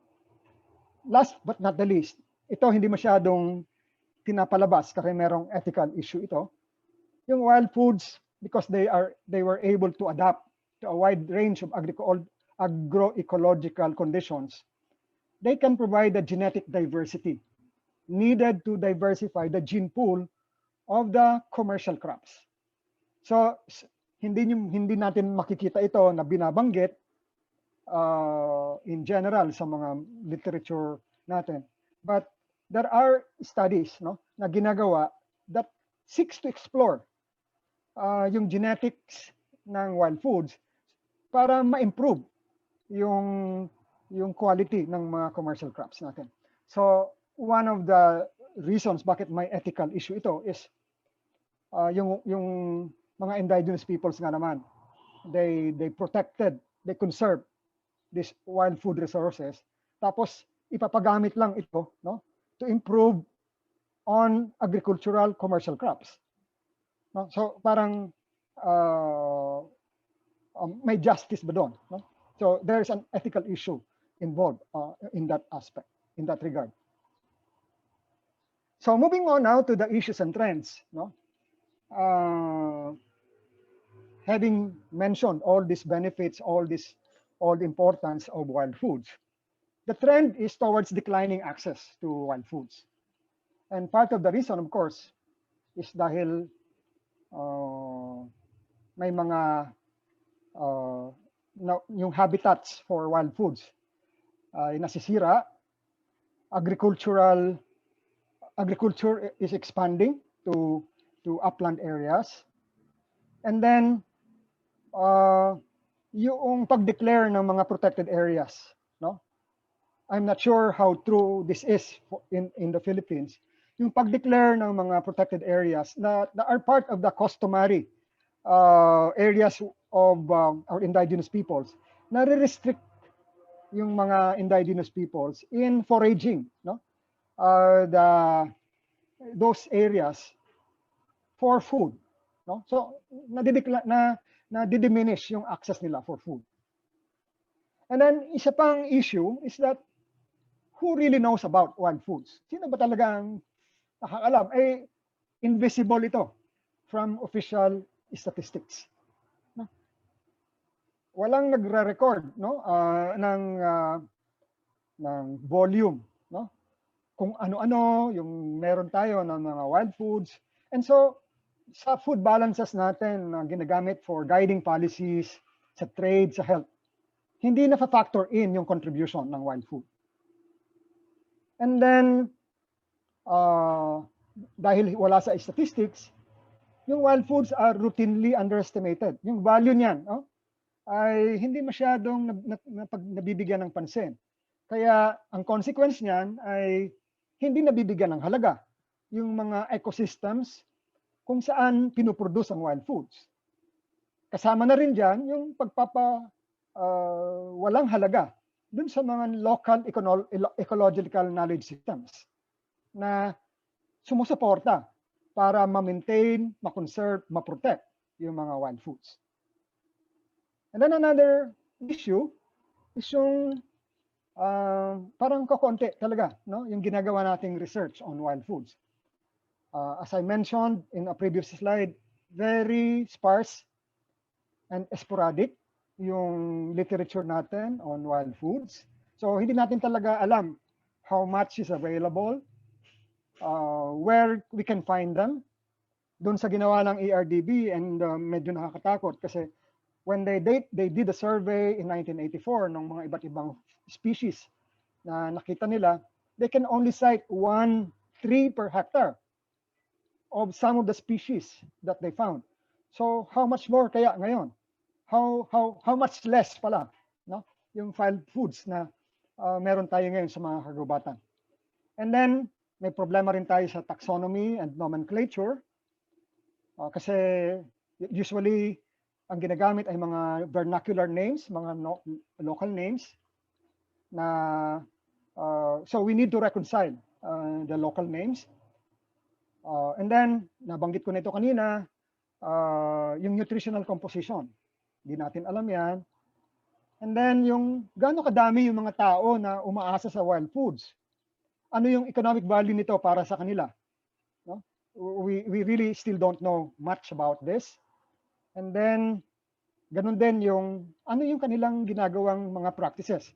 last but not the least, ito hindi masyadong pinapalabas kasi merong ethical issue ito. Yung wild foods, because they were able to adapt to a wide range of agroecological conditions, they can provide the genetic diversity needed to diversify the gene pool of the commercial crops. So, hindi natin makikita ito na binabanggit in general sa mga literature natin. But there are studies, no, na ginagawa that seeks to explore yung genetics ng wild foods para ma-improve yung quality ng mga commercial crops natin. So, one of the reasons bakit may ethical issue ito is yung mga indigenous peoples nga naman, they protected, they conserved these wild food resources, tapos ipapagamit lang ito, no, to improve on agricultural commercial crops. No? So parang may justice ba doon? No? So there's an ethical issue involved in that aspect, in that regard. So moving on now to the issues and trends, no? Having mentioned all these benefits, all the importance of wild foods, the trend is towards declining access to wild foods. And part of the reason, of course, is dahil may mga yung habitats for wild foods ay nasisira, agricultural agriculture is expanding to upland areas. And then, yung pag-declare ng mga protected areas, no? I'm not sure how true this is in the Philippines. Yung pag-declare ng mga protected areas na are part of the customary areas of our indigenous peoples, nare-restrict yung mga indigenous peoples in foraging, no? Those areas for food, no? So na-diminish yung access nila for food. And then isa pang issue is that who really knows about wild foods? Sino ba talagang nakakalam? Eh, invisible ito from official statistics. No? Walang nagre-record, no? ng volume, no? Kung ano-ano yung meron tayo ng mga wild foods. And so sa food balances natin na ginagamit for guiding policies sa trade, sa health, hindi na factor in yung contribution ng wild food. And then, dahil wala sa statistics, yung wild foods are routinely underestimated. Yung value niyan, no, ay hindi masyadong nabibigyan ng pansin. Kaya ang consequence niyan ay hindi nabibigyan ng halaga yung mga ecosystems kung saan pinuproduce ang wild foods. Kasama na rin dyan yung walang halaga dun sa mga local ecological knowledge systems na sumusuporta para ma-maintain, ma-conserve, ma-protect yung mga wild foods. And then another issue is yung parang kakonti talaga, no? Yung ginagawa nating research on wild foods. As I mentioned in a previous slide, very sparse and sporadic yung literature natin on wild foods. So hindi natin talaga alam how much is available, where we can find them. Doon sa ginawa ng ERDB, and medyo nakakatakot kasi when they did a survey in 1984 ng mga iba't ibang species na nakita nila, they can only cite 1 tree per hectare of some of the species that they found. So how much more kaya ngayon? How much less pala, no? Yung wild foods na meron tayo ngayon sa mga kagubatan. And then may problema rin tayo sa taxonomy and nomenclature. Kasi usually ang ginagamit ay mga vernacular names, mga local names na so we need to reconcile the local names. And then nabanggit ko na ito kanina, yung nutritional composition. Hindi natin alam yan. And then yung gaano kadami yung mga tao na umaasa sa wild foods. Ano yung economic value nito para sa kanila? No? We really still don't know much about this. And then ganun din yung ano yung kanilang ginagawang mga practices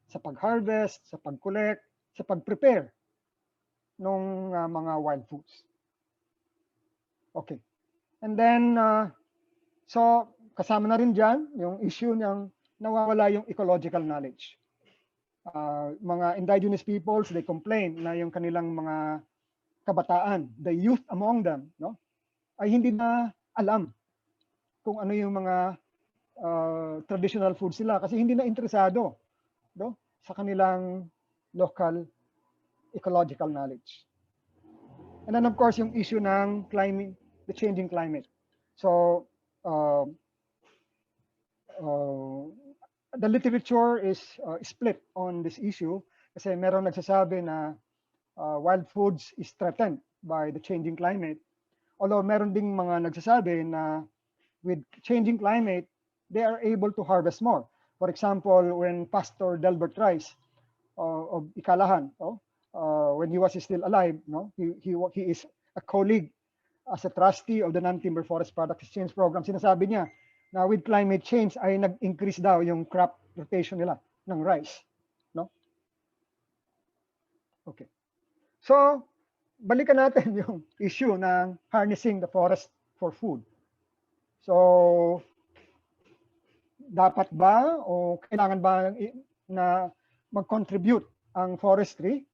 sa pag-harvest, sa pag-collect, sa pag-prepare ng mga wild foods. Okay. And then so kasama na rin dyan yung issue ng nawawala yung ecological knowledge. Mga indigenous peoples, they complain na yung kanilang mga kabataan, the youth among them, no, ay hindi na alam kung ano yung mga traditional foods sila kasi hindi na interesado, no, sa kanilang local ecological knowledge. And then of course yung issue ng climate, the changing climate. So the literature is split on this issue kasi meron nagsasabi na wild foods is threatened by the changing climate. Although meron ding mga nagsasabi na with changing climate, they are able to harvest more. For example, when Pastor Delbert Rice of Ikalahan, when he was still alive, no, he is a colleague as a trustee of the Non-Timber Forest Product Exchange Program. Sinasabi niya na with climate change ay nag-increase daw yung crop rotation nila ng rice, no? Okay. So, balikan natin yung issue ng harnessing the forest for food. So, dapat ba o kailangan ba na mag-contribute ang forestry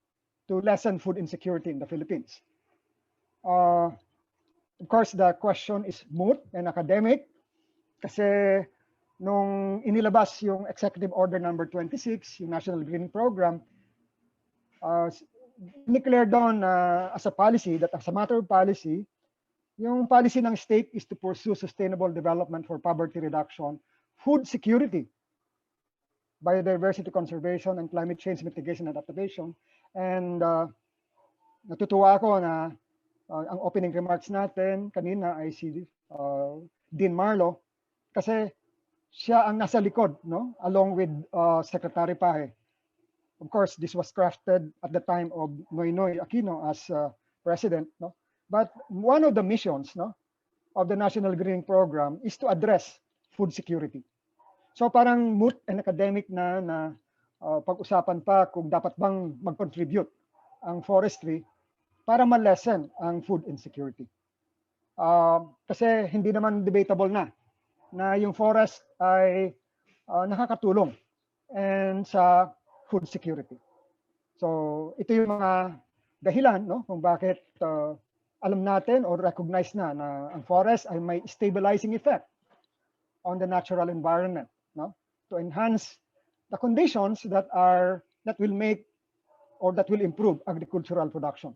to lessen food insecurity in the Philippines. Of course, the question is moot and academic kasi nung inilabas yung Executive Order number 26, yung National Green Program, declared doon as a policy, that as a matter of policy, yung policy ng state is to pursue sustainable development for poverty reduction, food security, biodiversity conservation, and climate change mitigation and adaptation. And natutuwa ako na ang opening remarks natin kanina ay si Dean Marlo kasi siya ang nasa likod, no? Along with Secretary Pahe. Of course, this was crafted at the time of Noynoy Aquino as president, no? But one of the missions, no, of the National Green Program is to address food security. So parang moot and academic na pag-usapan pa kung dapat bang mag-contribute ang forestry para ma-lessen ang food insecurity. Kasi hindi naman debatable na yung forest ay nakakatulong and sa food security. So ito yung mga dahilan, no, kung bakit alam natin or recognize na ang forest ay may stabilizing effect on the natural environment, no, to enhance the conditions that will make or that will improve agricultural production.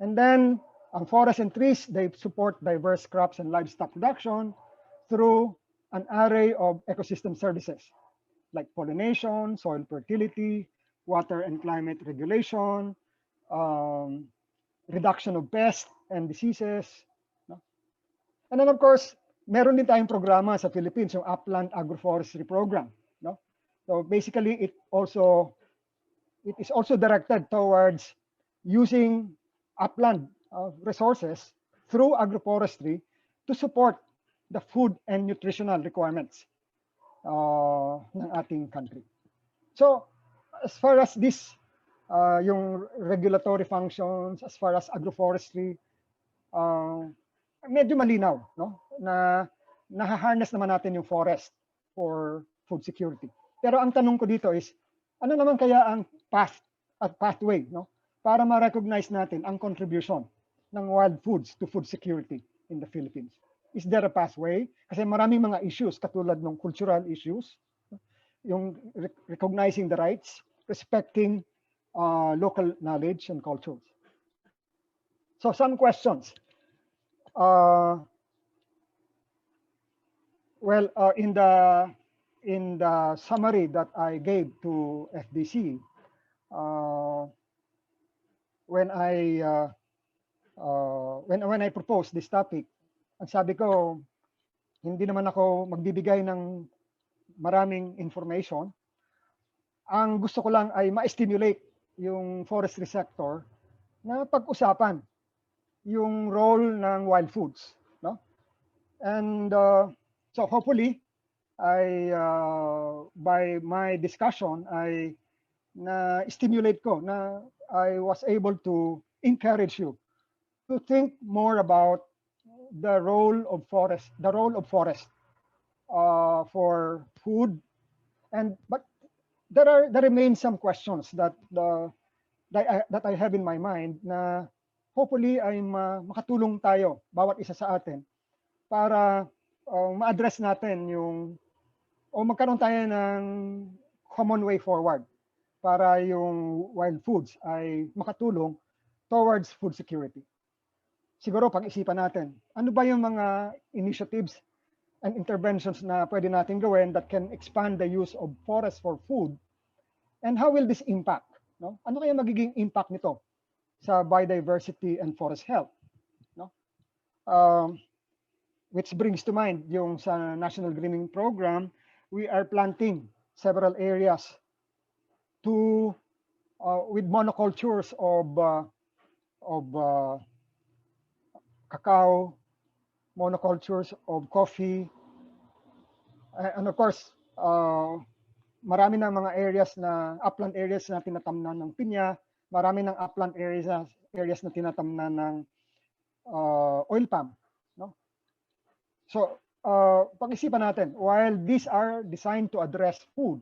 And then ang forest and trees, they support diverse crops and livestock production through an array of ecosystem services like pollination, soil fertility, water and climate regulation, reduction of pests and diseases. No? And then of course, meron din tayong programa sa Philippines, yung Upland Agroforestry Program. No? So basically, it is also directed towards using upland resources through agroforestry to support the food and nutritional requirements ng ating country. So as far as this, yung regulatory functions, as far as agroforestry, medyo malinaw, no? Na nahaharness naman natin yung forest for food security. Pero ang tanong ko dito is, ano naman kaya ang pathway, no? Para ma-recognize natin ang contribution ng wild foods to food security in the Philippines. Is there a pathway? Kasi maraming mga issues katulad ng cultural issues, yung recognizing the rights, respecting local knowledge and cultures. So some questions. In the summary that I gave to FDC, when I proposed this topic, ang sabi ko, hindi naman ako magbibigay ng maraming information. Ang gusto ko lang ay ma-stimulate yung forestry sector na pag-usapan yung role ng wild foods, no? And so hopefully, by my discussion, na-stimulate ko na I was able to encourage you to think more about the role of forest for food, but there remain some questions that I have in my mind na hopefully ay makatulong tayo bawat isa sa atin para ma-address natin magkaroon tayo ng common way forward para yung wild foods ay makatulong towards food security. Siguro pag-isipan natin, ano ba yung mga initiatives and interventions na pwede natin gawin that can expand the use of forest for food, and how will this impact? No? Ano kaya magiging impact nito sa biodiversity and forest health? No? Which brings to mind yung sa National Greening Program, we are planting several areas with monocultures of cacao, monocultures of coffee, and of course, marami ng mga upland areas na tinatamnan ng pinya, marami ng upland areas na tinatamnan ng oil palm. No? So, pag-isipan natin, while these are designed to address food,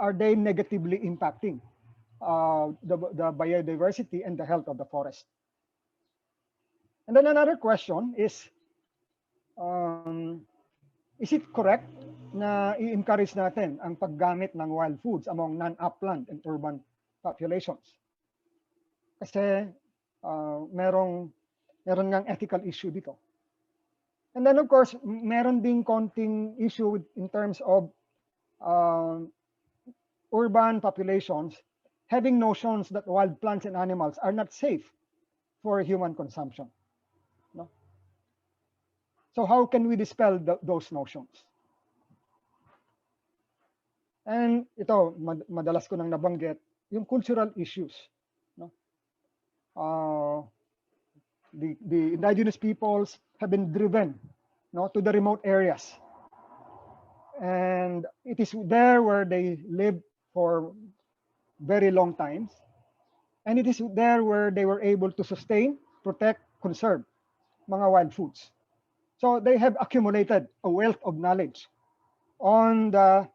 are they negatively impacting the biodiversity and the health of the forest. And then another question is it correct na i-encourage natin ang paggamit ng wild foods among non-upland and urban populations? Kasi meron ngang ethical issue dito. And then of course, meron ding konting issue in terms of urban populations having notions that wild plants and animals are not safe for human consumption. No? So how can we dispel those notions? And ito, madalas ko nang nabanggit, yung cultural issues. No? The indigenous peoples have been driven, no, to the remote areas. And it is there where they live for very long times. And it is there where they were able to sustain, protect, conserve mga wild foods. So they have accumulated a wealth of knowledge on the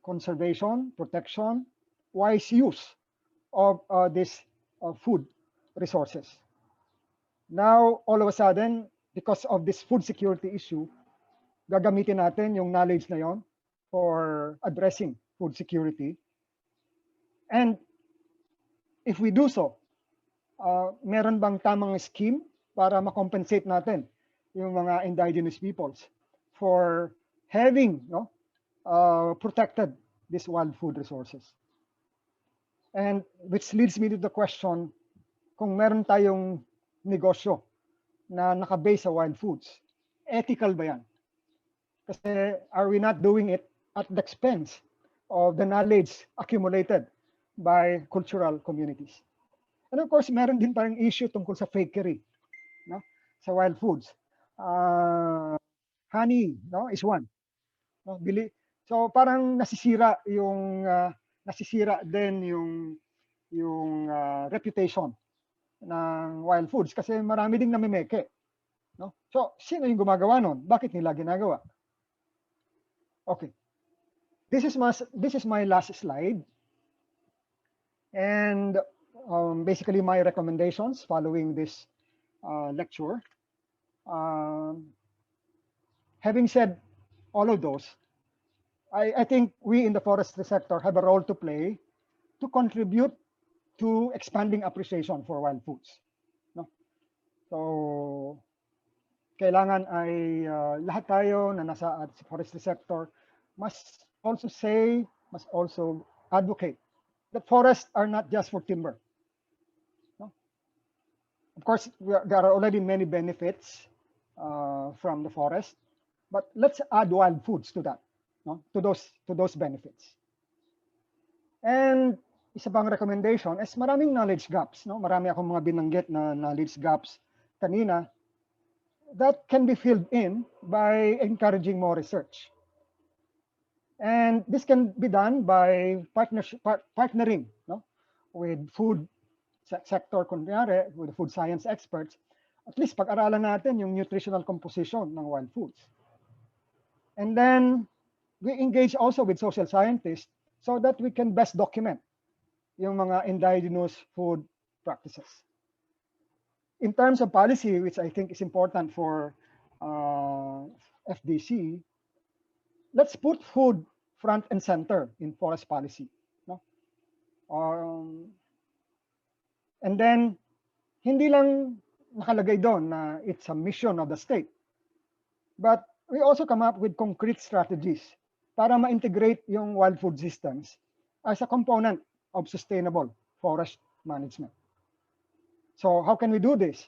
conservation, protection, wise use of these food resources. Now, all of a sudden, because of this food security issue, gagamitin natin yung knowledge na yon for addressing food security. And if we do so, meron bang tamang scheme para makompensate natin yung mga indigenous peoples for having protected these wild food resources? And which leads me to the question, kung meron tayong negosyo na nakabase sa wild foods, ethical ba yan? Kasi are we not doing it at the expense of the knowledge accumulated by cultural communities? And of course, meron din parang issue tungkol sa fakery, no? Sa wild foods. Honey, no, is one. No, so parang nasisira din yung reputation ng wild foods kasi marami ding namimeke. No? So, sino yung gumagawa nun? Bakit nila ginagawa? Okay. This is my last slide. And basically my recommendations following this lecture. Having said all of those, I think we in the forestry sector have a role to play to contribute to expanding appreciation for wild foods. No? So, kailangan ay lahat tayo na nasa forestry sector must also advocate that forests are not just for timber. No? Of course, there are already many benefits from the forest, but let's add wild foods to that, no? to those benefits. And isa pang recommendation is maraming knowledge gaps. No? Marami akong mga binanggit na knowledge gaps kanina that can be filled in by encouraging more research. And this can be done by partnering, no? with food sector, kunyari, with food science experts. At least pag-aralan natin yung nutritional composition ng wild foods. And then we engage also with social scientists so that we can best document yung mga indigenous food practices. In terms of policy, which I think is important for FDC, let's put food front and center in forest policy. No? And then, hindi lang nakalagay doon na it's a mission of the state, but we also come up with concrete strategies para ma-integrate yung wild food systems as a component of sustainable forest management. So how can we do this?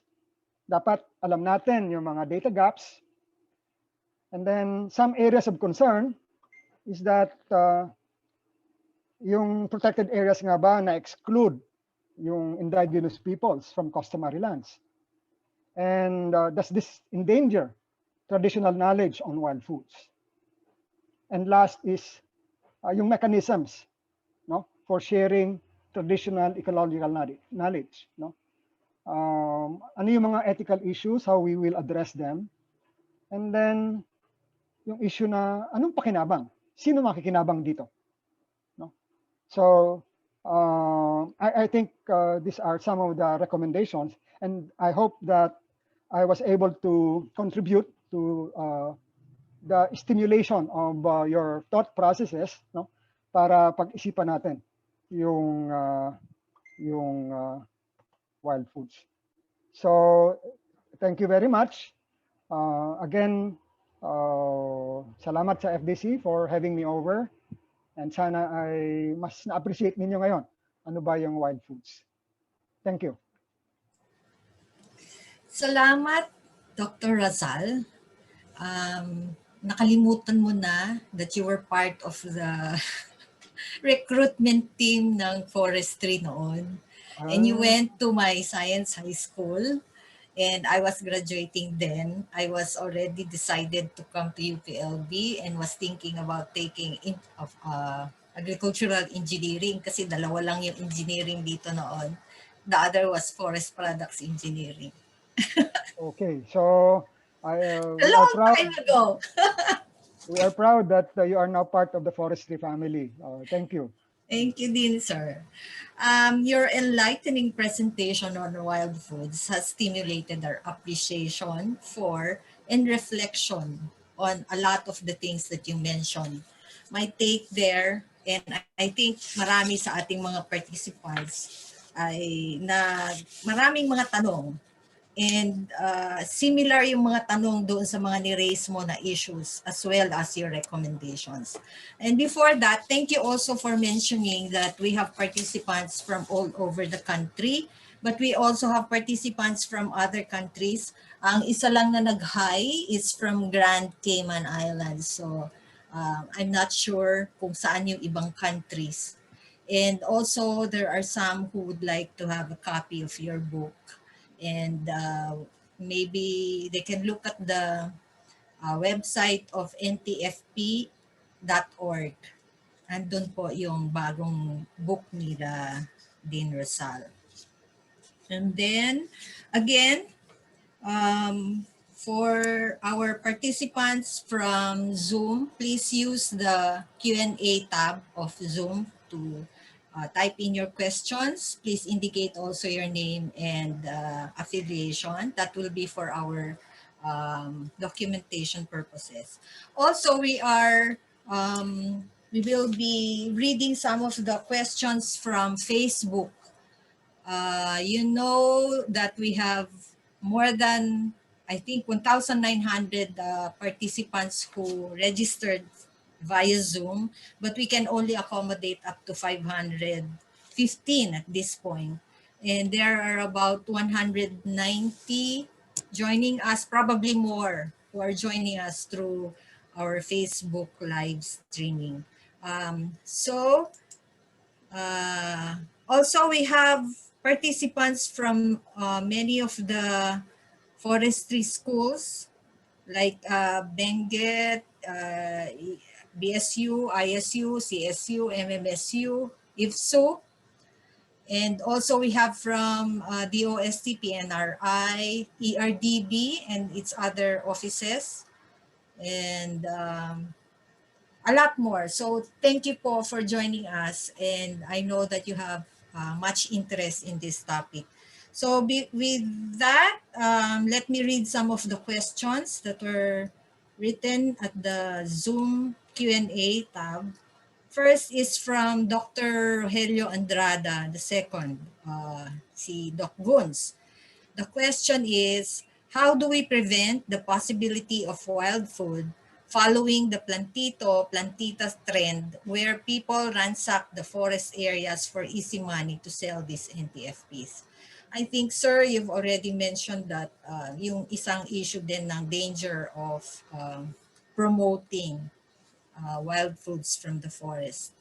Dapat alam natin yung mga data gaps. And then some areas of concern is that yung protected areas nga ba na exclude yung indigenous peoples from customary lands? And does this endanger traditional knowledge on wild foods? And last is yung mechanisms, no, for sharing traditional ecological knowledge. No? Ano yung mga ethical issues, how we will address them. And then yung issue na anong pakinabang? Sino makikinabang dito? No? So I think these are some of the recommendations, and I hope that I was able to contribute to the stimulation of your thought processes, no, para pag-isipan natin yung wild foods. So thank you very much. Again, salamat sa FDC for having me over. And sana ay mas na-appreciate ninyo ngayon ano ba yung wild foods. Thank you. Salamat, Dr. Razal. Nakalimutan mo na that you were part of the recruitment team ng Forestry noon. And you went to my science high school, and I was graduating then. I was already decided to come to UPLB and was thinking about taking agricultural engineering kasi dalawa lang yung engineering dito noon. The other was forest products engineering. Okay, so A we are long proud. time ago. We are proud that you are now part of the Forestry family. Thank you. Thank you, Dean, sir. Your enlightening presentation on wild foods has stimulated our appreciation for and reflection on a lot of the things that you mentioned. My take there, and I think marami sa ating mga participants ay na maraming mga tanong. And similar yung mga tanong doon sa mga ni-raise mo na issues as well as your recommendations. And before that, thank you also for mentioning that we have participants from all over the country, but we also have participants from other countries. Ang isa lang na nag-hi is from Grand Cayman Islands. So I'm not sure kung saan yung ibang countries. And also, there are some who would like to have a copy of your book. And maybe they can look at the website of ntfp.org. Andun po yung bagong book nila, Dean Razal. And then, again, for our participants from Zoom, please use the Q&A tab of Zoom to type in your questions. Please indicate also your name and affiliation. That will be for our documentation purposes. Also, we will be reading some of the questions from Facebook. You know that we have more than, I think, 1,900 participants who registered via Zoom, but we can only accommodate up to 515 at this point. And there are about 190 joining us, probably more, who are joining us through our Facebook live streaming. Also, we have participants from many of the forestry schools like Benguet, BSU, ISU, CSU, MMSU, IFSU. And also we have from DOST, PNRI, ERDB, and its other offices. And a lot more. So thank you po for joining us. And I know that you have much interest in this topic. So with that, let me read some of the questions that were written at the Zoom Q&A tab. First is from Dr. Rogelio Andrada, the second, si Doc Guns. The question is, how do we prevent the possibility of wild food following the plantita trend where people ransack the forest areas for easy money to sell these NTFPs? I think, sir, you've already mentioned that yung isang issue din ng danger of promoting wild foods from the forest.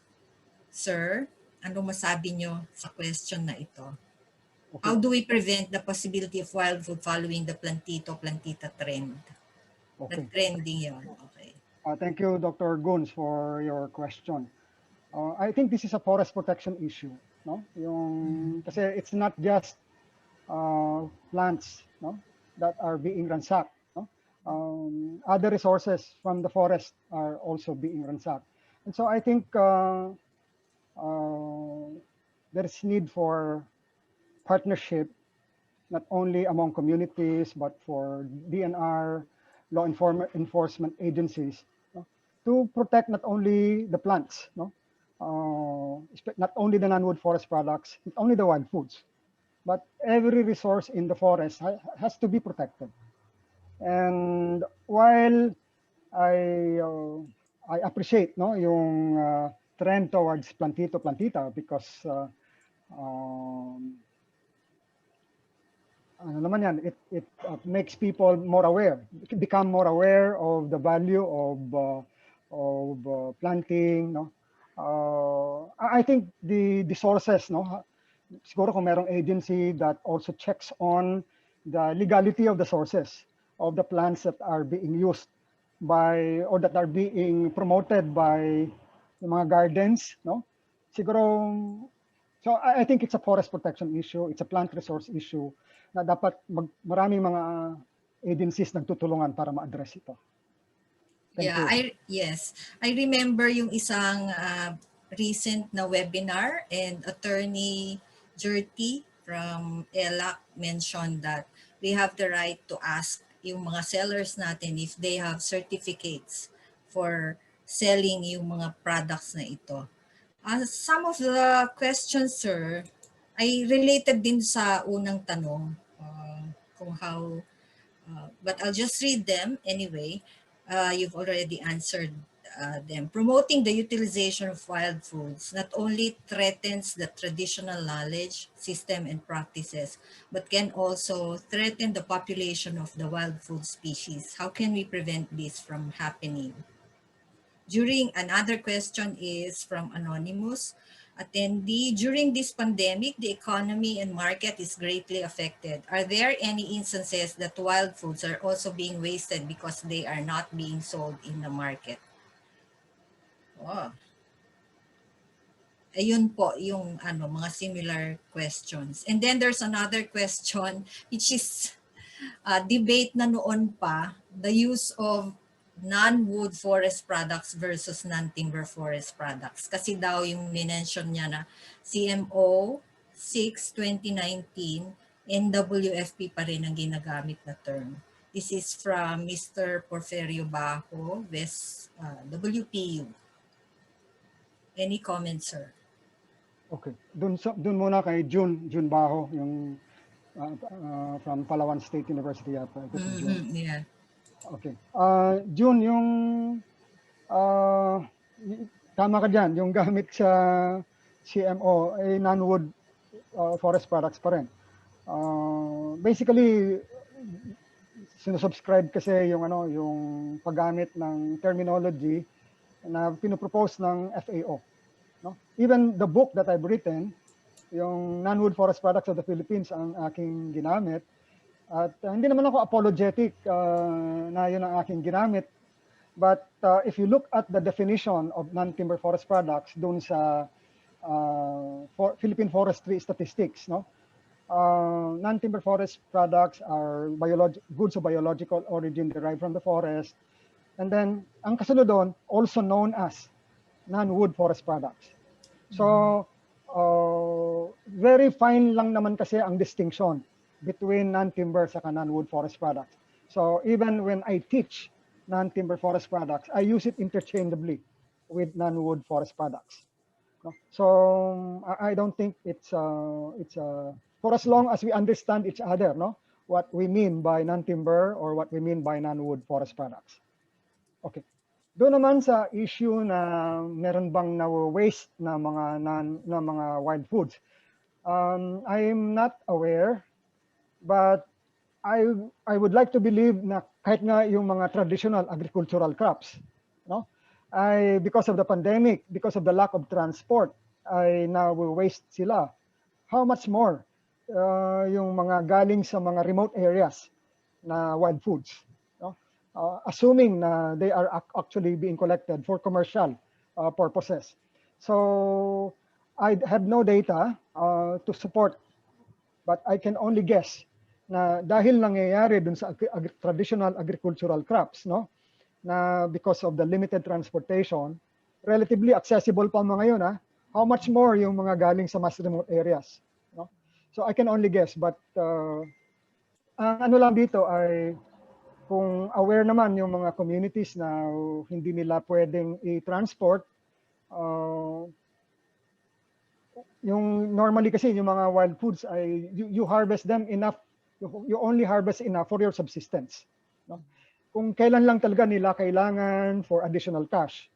Sir, ano masabi nyo sa question na ito? Okay. How do we prevent the possibility of wild food following the plantita trend? Okay. The trending yun. Okay. Thank you, Dr. Guns, for your question. I think this is a forest protection issue, no? Kasi it's not just plants, no, that are being ransacked, no? Other resources from the forest are also being ransacked. And so I think there's need for partnership, not only among communities, but for DNR, law enforcement agencies, no, to protect not only the plants, no, not only the non-wood forest products, not only the wild foods, but every resource in the forest has to be protected. And while I uh, I appreciate no yung trend towards plantito plantita because um, ano naman yan, it makes people more aware, become more aware of the value of planting, no. I think the sources, no, siguro kung merong agency that also checks on the legality of the sources of the plants that are being used by or that are being promoted by yung mga gardens, no? Siguro, so I think it's a forest protection issue, it's a plant resource issue na dapat maraming mga agencies nagtutulungan para ma-address ito. Thank Yeah, you. yes. I remember yung isang recent na webinar, and Attorney Jerty from ELAC mentioned that we have the right to ask yung mga sellers natin if they have certificates for selling yung mga products na ito. Some of the questions, sir, ay related din sa unang tanong, kung how, but I'll just read them anyway. You've already answered them. Promoting the utilization of wild foods not only threatens the traditional knowledge, system, and practices, but can also threaten the population of the wild food species. How can we prevent this from happening? Another question is from Anonymous attendee. During this pandemic, the economy and market is greatly affected. Are there any instances that wild foods are also being wasted because they are not being sold in the market? Oh. Ayun po yung mga similar questions. And then there's another question which is debate na noon pa, the use of non-wood forest products versus non-timber forest products. Kasi daw yung minention niya na CMO 6-2019, NWFP pa rin ang ginagamit na term. This is from Mr. Porfirio Bajo, West WPU. Any comments, sir? Okay. Dun muna kay June Bajo, yung from Palawan State University yata. Ito si June. Yeah. Okay. June, yung tama ka dyan, yung gamit sa CMO ay non-wood forest products pa rin. Basically, sinusubscribe kasi yung paggamit ng terminology na pinopropose ng FAO. No? Even the book that I've written, yung Non-Wood Forest Products of the Philippines ang aking ginamit. At hindi naman ako apologetic na yun ang aking ginamit. But if you look at the definition of non-timber forest products dun sa Philippine Forestry statistics, no? Non-timber forest products are goods of biological origin derived from the forest. And then, ang kasunod doon, also known as non-wood forest products. So, very fine lang naman kasi ang distinction between non-timber sa non-wood forest products. So, even when I teach non-timber forest products, I use it interchangeably with non-wood forest products. No? So, I don't think it's for as long as we understand each other, no, what we mean by non-timber or what we mean by non-wood forest products. Okay. Doon naman sa issue na meron bang na-waste na mga wild foods. I'm not aware, but I would like to believe na kahit nga yung mga traditional agricultural crops, no? Because of the pandemic, because of the lack of transport, ay na-waste sila. How much more yung mga galing sa mga remote areas na wild foods? Assuming na they are actually being collected for commercial purposes. So I have no data to support, but I can only guess na dahil nangyayari dun sa traditional agricultural crops, no, na because of the limited transportation, relatively accessible pa mga yun, How much more yung mga galing sa mas remote areas, no? So I can only guess, but ang ano lang dito ay kung aware naman yung mga communities na hindi nila pwedeng i-transport, uh, yung normally kasi yung mga wild foods ay you harvest them enough, you only harvest enough for your subsistence, no? Kung kailan lang talaga nila kailangan for additional cash,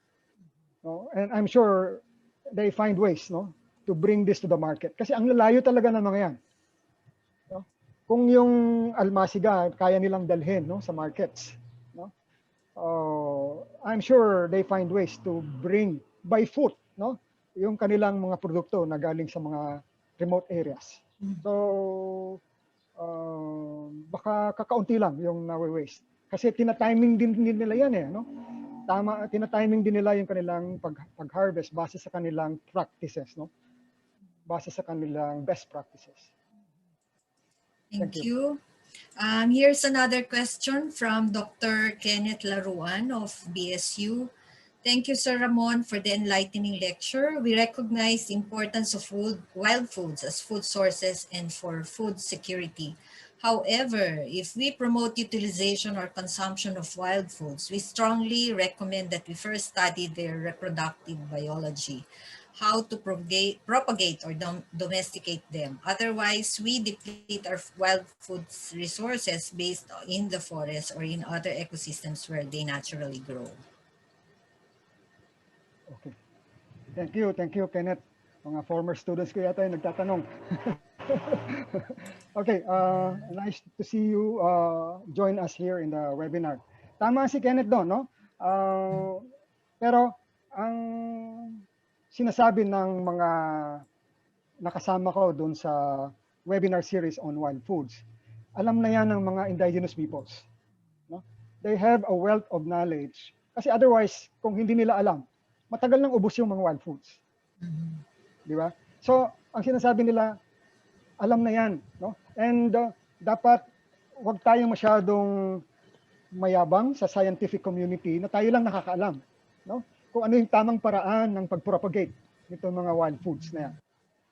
no? And I'm sure they find ways, no, to bring this to the market kasi ang lalayo talaga ng mga yan, no? Kung yung almasiga kaya nilang dalhin, no, sa markets, no, I'm sure they find ways to bring by foot, no, yung kanilang mga produkto na galing sa mga remote areas. So baka kakaunti lang yung nawe-waste kasi tina-timing din nila yan eh, no? Tama, tina-timing din nila yung kanilang pag-harvest base sa kanilang practices, no? Base sa kanilang best practices. Thank you. Here's another question from Dr. Kenneth Laruan of BSU. Thank you, Sir Ramon, for the enlightening lecture. We recognize the importance of wild foods as food sources and for food security. However, if we promote utilization or consumption of wild foods, we strongly recommend that we first study their reproductive biology, how to propagate or domesticate them. Otherwise, we deplete our wild foods resources based in the forest or in other ecosystems where they naturally grow. Okay. Thank you, Kenneth. Mga former students ko yata yung nagtatanong. Okay, nice to see you join us here in the webinar. Tama si Kenneth doon, no? Pero ang sinasabi ng mga nakasama ko doon sa webinar series on wild foods, alam na yan ng mga indigenous peoples, no? They have a wealth of knowledge. Kasi otherwise, kung hindi nila alam, matagal nang ubos yung mga wild foods. Di ba? So, ang sinasabi nila, alam na yan, no? And dapat wag tayong masyadong mayabang sa scientific community na tayo lang nakakaalam, no? Kung ano yung tamang paraan ng pagpropagate nitong mga wild foods na yan,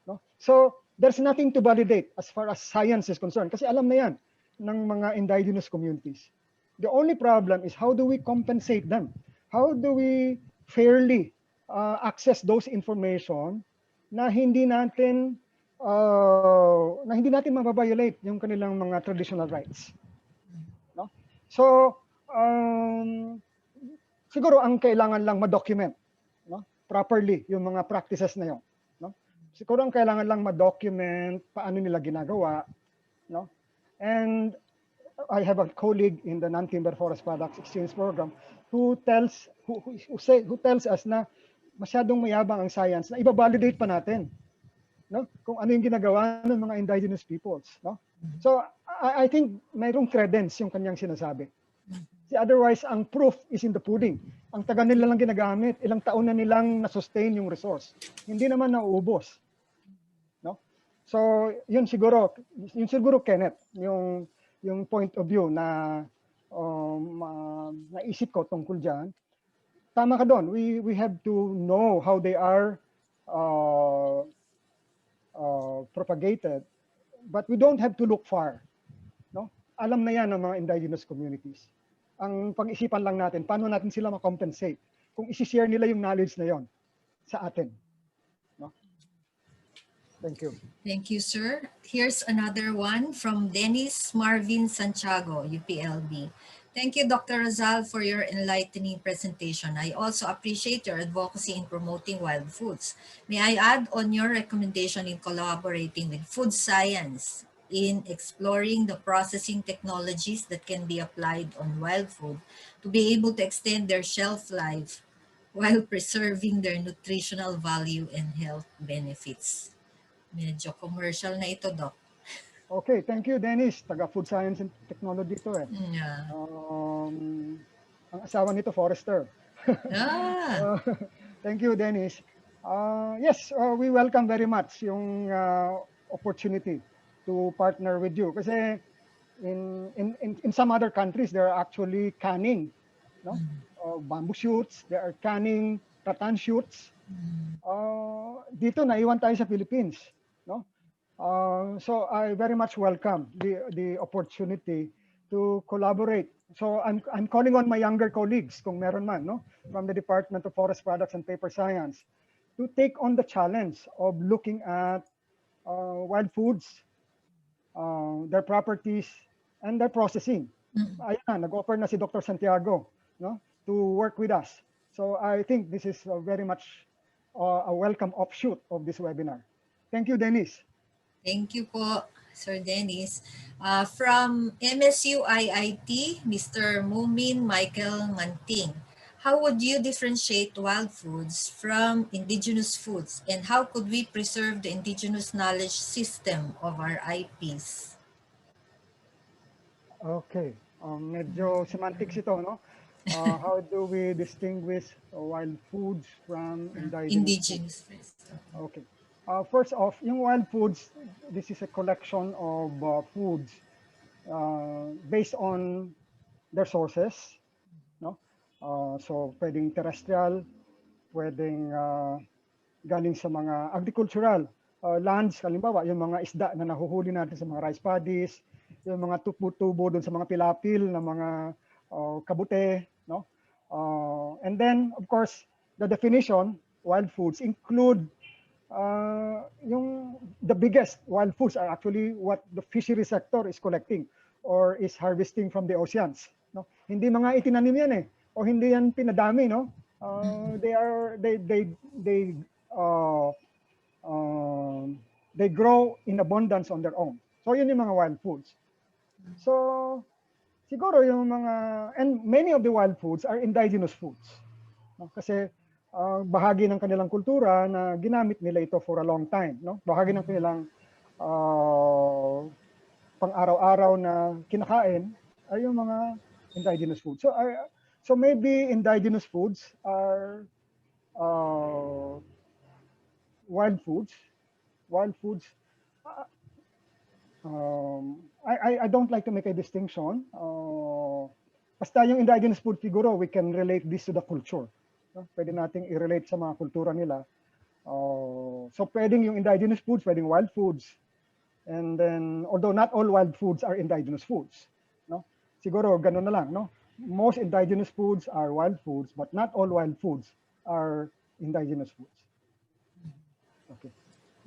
no? So, there's nothing to validate as far as science is concerned kasi alam na yan ng mga indigenous communities. The only problem is how do we compensate them? How do we fairly access those information na hindi natin mababiolate yung kanilang mga traditional rights, no? So siguro ang kailangan lang ma-document, no, properly yung mga practices na yon, no? Siguro ang kailangan lang ma-document paano nila ginagawa, no? And I have a colleague in the non-timber forest products exchange program who tells us na masyadong mayabang ang science na iba-validate pa natin, no, kung ano yung ginagawa ng mga indigenous peoples, no? So I think mayroong credence yung kanyang sinasabi. Otherwise, ang proof is in the pudding. Ang tagal nila lang ginagamit, ilang taon na nilang na-sustain yung resource. Hindi naman nauubos, no? So yun siguro Kenneth, yung point of view na naisip ko tungkol dyan. Tama ka doon. We have to know how they are propagated, but we don't have to look far, no? Alam na yan ng mga indigenous communities. Ang pag-isipan lang natin, paano natin sila ma-compensate kung isi-share nila yung knowledge na yon sa atin, no? Thank you. Thank you, sir. Here's another one from Dennis Marvin Santiago, UPLB. Thank you, Dr. Razal, for your enlightening presentation. I also appreciate your advocacy in promoting wild foods. May I add on your recommendation in collaborating with food science in exploring the processing technologies that can be applied on wild food to be able to extend their shelf life while preserving their nutritional value and health benefits. Medyo commercial na ito, Doc. Okay, thank you, Dennis. Taga Food Science and Technology to eh. Yeah. Ang asawa nito, Forester. Thank you, Dennis. Yes, we welcome very much yung opportunity to partner with you. Kasi in some other countries, they're actually canning, no? Bamboo shoots. They are canning rattan shoots. Dito naiwan tayo sa Philippines, no? So I very much welcome the opportunity to collaborate. So I'm calling on my younger colleagues, kung meron man, no, from the Department of Forest Products and Paper Science, to take on the challenge of looking at wild foods, their properties, and their processing. Ayun na, nag-offer na si Dr. Santiago, no, to work with us. So I think this is very much a welcome offshoot of this webinar. Thank you, Dennis. Thank you po, Sir Dennis. From MSU IIT, Mr. Mumin Michael Manting. How would you differentiate wild foods from indigenous foods, and how could we preserve the indigenous knowledge system of our IPs? Okay, medyo semantics ito, no? How do we distinguish wild foods from indigenous foods? Indigenous foods. Okay. First off, yung wild foods, this is a collection of foods based on their sources, no? So pwedeng terrestrial, pwedeng galing sa mga agricultural lands, halimbawa yung mga isda na nahuhuli natin sa mga rice paddies, yung mga tubo-tubo doon sa mga pilapil na mga kabute, no? And then of course, the definition, wild foods include yung the biggest wild foods are actually what the fishery sector is collecting or is harvesting from the oceans, no? Hindi mga itinanim yan eh, o hindi yan pinadami, no? Uh, they grow in abundance on their own. So yun yung mga wild foods. So siguro yung mga, and many of the wild foods are indigenous foods, no? Kasi bahagi ng kanilang kultura na ginamit nila ito for a long time, no? Bahagi ng kanilang pang-araw-araw na kinakain ay yung mga indigenous foods. So maybe indigenous foods are wild foods. Wild foods. I don't like to make a distinction. Basta yung indigenous food, siguro we can relate this to the culture. No? Pwede nating i-relate sa mga kultura nila. So pwedeng yung indigenous foods, pwedeng wild foods. And then, although not all wild foods are indigenous foods, no? Siguro ganun na lang, no? Most indigenous foods are wild foods, but not all wild foods are indigenous foods. Okay.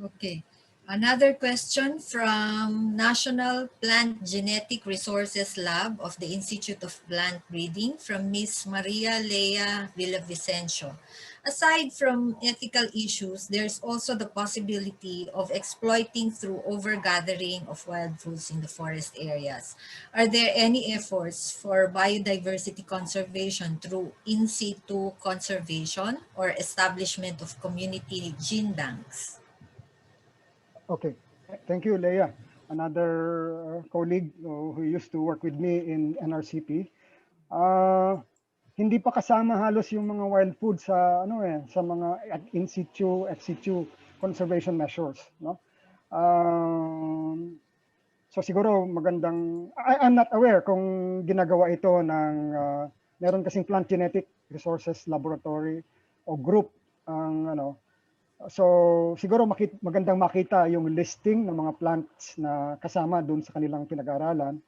Okay. Another question from National Plant Genetic Resources Lab of the Institute of Plant Breeding from Ms. Maria Lea Villavicencio. Aside from ethical issues, there's also the possibility of exploiting through overgathering of wild foods in the forest areas. Are there any efforts for biodiversity conservation through in situ conservation or establishment of community gene banks? Okay. Thank you, Leah. Another colleague who used to work with me in NRCP. Hindi pa kasama halos yung mga wild food sa sa mga in situ, ex situ conservation measures, no? So siguro magandang, I'm not aware kung ginagawa ito ng meron kasing Plant Genetic Resources Laboratory o group ang so siguro magandang makita yung listing ng mga plants na kasama doon sa kanilang pinag-aaralan.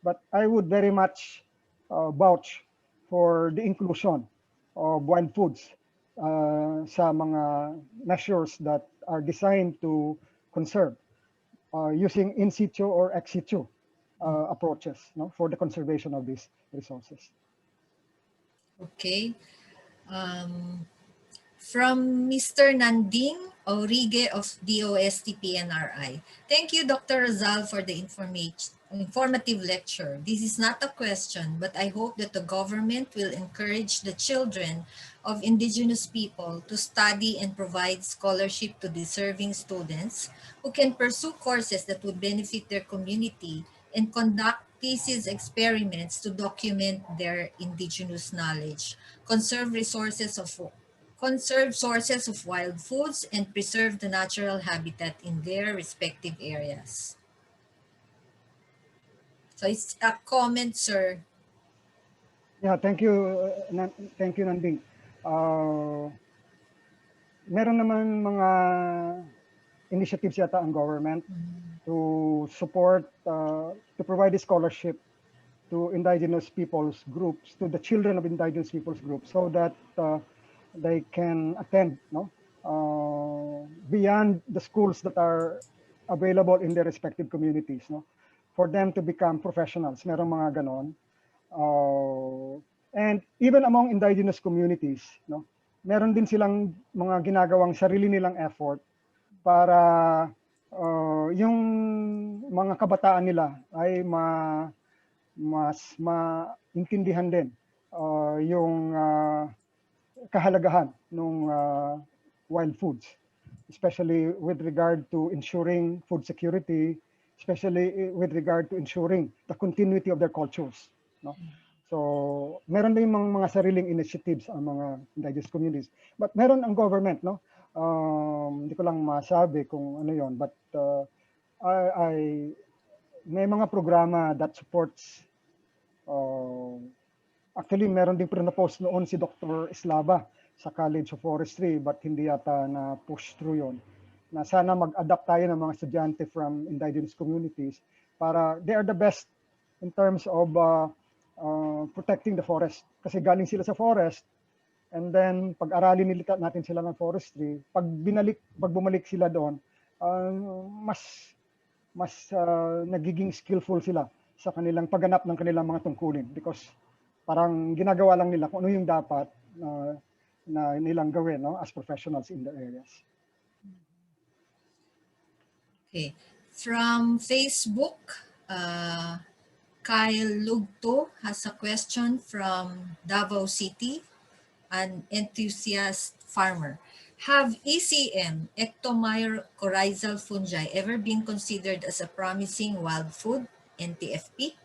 But I would very much vouch for the inclusion of wild foods sa mga measures that are designed to conserve using in situ or ex situ approaches, no, for the conservation of these resources. Okay. From Mr. Nanding Aurigue of DOST-PNRI. Thank you, Dr. Razal, for the informative lecture. This is not a question, but I hope that the government will encourage the children of indigenous people to study and provide scholarship to deserving students who can pursue courses that would benefit their community and conduct thesis experiments to document their indigenous knowledge, conserve sources of wild foods, and preserve the natural habitat in their respective areas. So it's a comment, sir. Yeah, thank you, Nanding. meron naman mga initiatives yata ang government to support, to provide a scholarship to indigenous peoples groups, to the children of indigenous peoples groups, so that they can attend, no, beyond the schools that are available in their respective communities, no, for them to become professionals. Merong mga ganon. And even among indigenous communities, no, meron din silang mga ginagawang sarili nilang effort para yung mga kabataan nila ay mas maintindihan din yung kahalagahan ng wild foods, especially with regard to ensuring food security, especially with regard to ensuring the continuity of their cultures, no? So meron din mga sariling initiatives ang mga indigenous communities, but meron ang government, no? Hindi ko lang masabi kung ano yon, but I may mga programa that supports. Actually, meron din post noon si Dr. Eslava sa College of Forestry, but hindi yata na push through yon, na sana mag-adapt tayo ng mga estudyante from indigenous communities para they are the best in terms of protecting the forest. Kasi galing sila sa forest, and then pag-aralin nila natin sila ng forestry, pag bumalik sila doon, mas nagiging skillful sila sa kanilang pagganap ng kanilang mga tungkulin, because parang ginagawa lang nila kung ano yung dapat na nilang gawin, no, as professionals in the areas. Okay. From Facebook, Kyle Lugto has a question from Davao City, an enthusiast farmer. Have ECM, ectomycorrhizal fungi, ever been considered as a promising wild food, NTFP?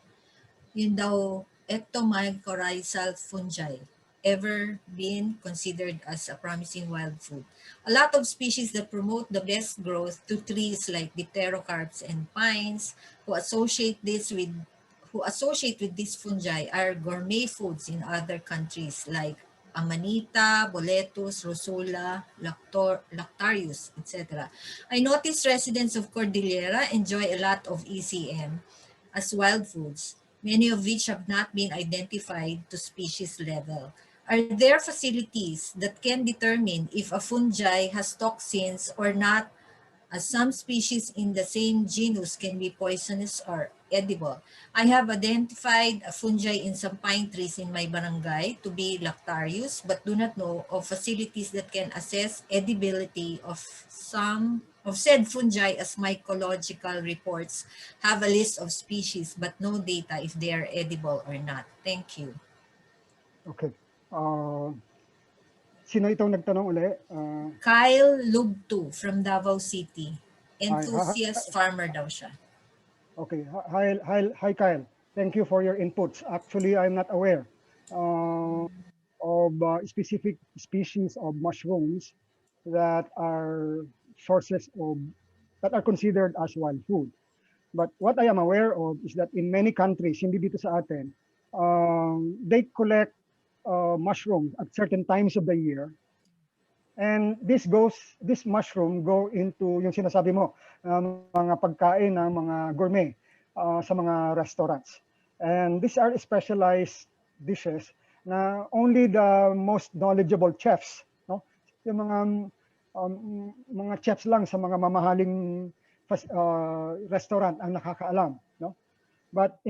Yun daw, ectomycorrhizal fungi, ever been considered as a promising wild food. A lot of species that promote the best growth to trees like dipterocarps and pines who associate with these fungi are gourmet foods in other countries like Amanita, Boletus, Rosula, Lactarius, etc. I noticed residents of Cordillera enjoy a lot of ECM as wild foods, many of which have not been identified to species level. Are there facilities that can determine if a fungi has toxins or not, as some species in the same genus can be poisonous or edible? I have identified a fungi in some pine trees in my barangay to be Lactarius, but do not know of facilities that can assess edibility of some of said fungi, as mycological reports have a list of species but no data if they are edible or not. Thank you. Okay. Sino itong nagtanong uli? Kyle Lugto from Davao City. Hi, Enthusiast farmer daw siya. Okay. Hi, Kyle. Thank you for your inputs. Actually, I'm not aware of specific species of mushrooms that are sources of that are considered as wild food. But what I am aware of is that in many countries, hindi dito sa atin, they collect mushrooms at certain times of the year. And this mushroom go into yung sinasabi mo, mga pagkain ng mga gourmet sa mga restaurants. And these are specialized dishes na only the most knowledgeable chefs, no? Yung mga chefs lang sa mga mamahaling restaurant ang nakakaalam, no? But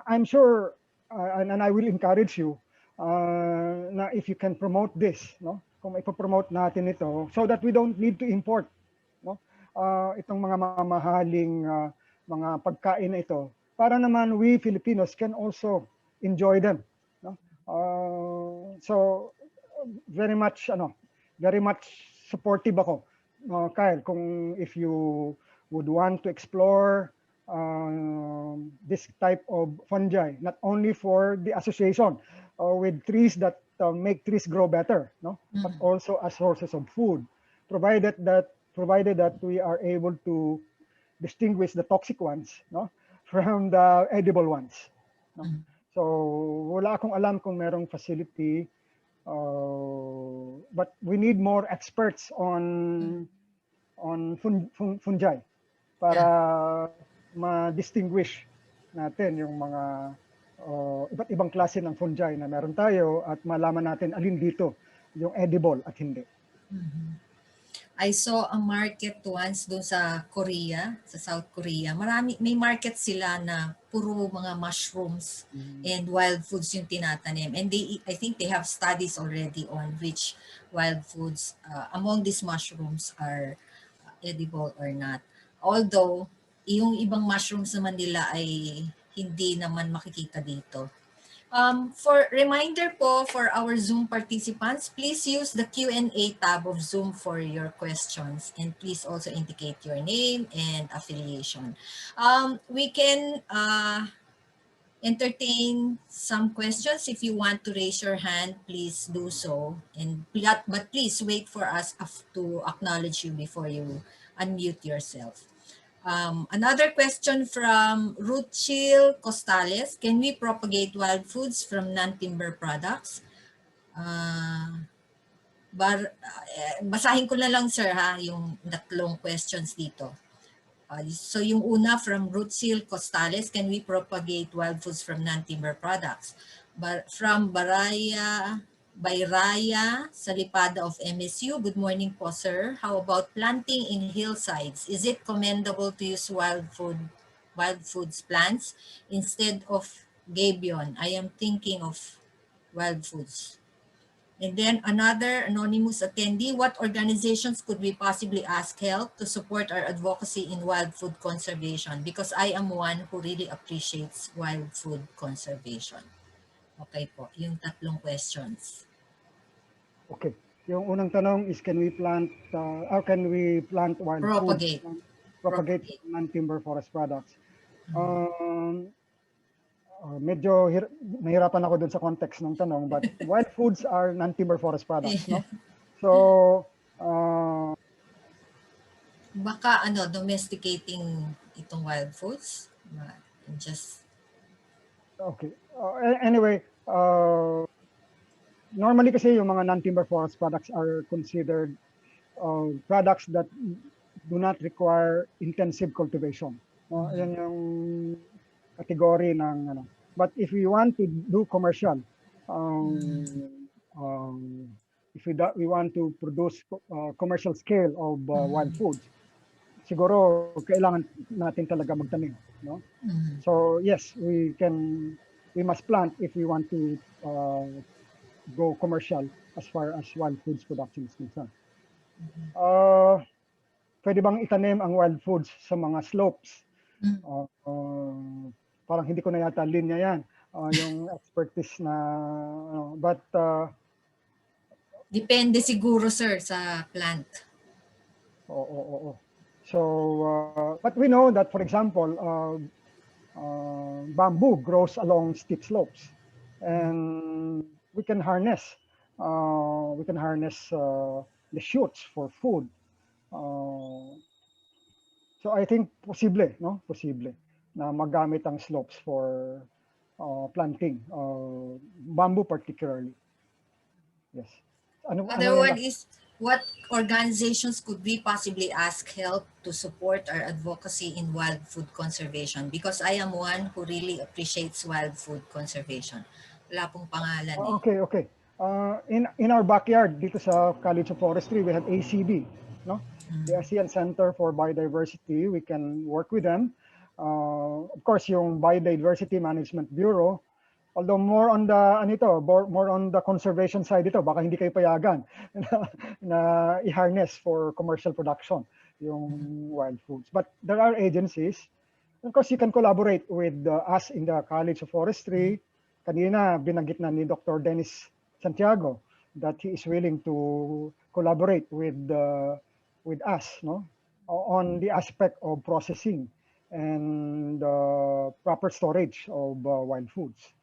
I'm sure, and I will encourage you, na if you can promote this, no? Kung ipopromote natin ito, so that we don't need to import, no? Itong mga mamahaling mga pagkain na ito, para naman we Filipinos can also enjoy them, no? So very much supportive ako, Kyle, kung if you would want to explore this type of fungi, not only for the association with trees that make trees grow better, no, but also as sources of food, provided that we are able to distinguish the toxic ones, no, from the edible ones, no? So wala akong alam kung merong facility but we need more experts fungi para Yeah. ma-distinguish natin yung mga iba't ibang klase ng fungi na meron tayo at malaman natin alin dito yung edible at hindi. I saw a market once doon sa Korea, sa South Korea. May market sila na puro mga mushrooms and wild foods yung tinatanim. And I think they have studies already on which wild foods among these mushrooms are edible or not. Although, yung ibang mushrooms naman nila ay hindi naman makikita dito. For reminder po for our Zoom participants, please use the Q&A tab of Zoom for your questions, and please also indicate your name and affiliation. We can entertain some questions. If you want to raise your hand, please do so. But please wait for us to acknowledge you before you unmute yourself. Another question from Ruchil Costales. Can we propagate wild foods from non-timber products? Basahin ko na lang, sir, ha, yung tatlong questions dito. So yung una from Ruchil Costales, can we propagate wild foods from non-timber products? From Bayraya Salipada of MSU. Good morning po, sir. How about planting in hillsides? Is it commendable to use wild foods plants instead of gabion? I am thinking of wild foods. And then another anonymous attendee, what organizations could we possibly ask help to support our advocacy in wild food conservation? Because I am one who really appreciates wild food conservation. Okay po, yung tatlong questions. Okay. Yung unang tanong is can we plant wild Propagate. foods, propagate non-timber forest products? Medyo nahirapan ako dun sa context ng tanong, but wild foods are non-timber forest products, no? So, baka domesticating itong wild foods? Just okay. Anyway, normally kasi yung mga non-timber forest products are considered products that do not require intensive cultivation. Yan yung category ng ano. But if we want to do commercial, if we want to produce commercial scale of wild foods, siguro kailangan natin talaga magtanim, no? So yes, we must plant if we want to go commercial as far as wild foods production is concerned. Pwede bang itanim ang wild foods sa mga slopes? Parang hindi ko na yata linya yan, yung expertise na, but depende siguro, sir, sa plant. So, but we know that, for example, bamboo grows along steep slopes, and we can harness the shoots for food. So I think posible na magamit ang slopes for planting, bamboo particularly. Yes. Other one is, what organizations could we possibly ask help to support our advocacy in wild food conservation? Because I am one who really appreciates wild food conservation. Wala pong pangalan eh. Okay. In our backyard dito sa College of Forestry, we have ACB, no? The ASEAN Center for Biodiversity. We can work with them. Of course, yung Biodiversity Management Bureau, although more on the conservation side ito, baka hindi kayo payagan na i-harness for commercial production yung wild foods. But there are agencies. Of course, you can collaborate with us in the College of Forestry. Kanina, binanggit na ni Dr. Dennis Santiago that he is willing to collaborate with us, no, on the aspect of processing and proper storage of wild foods.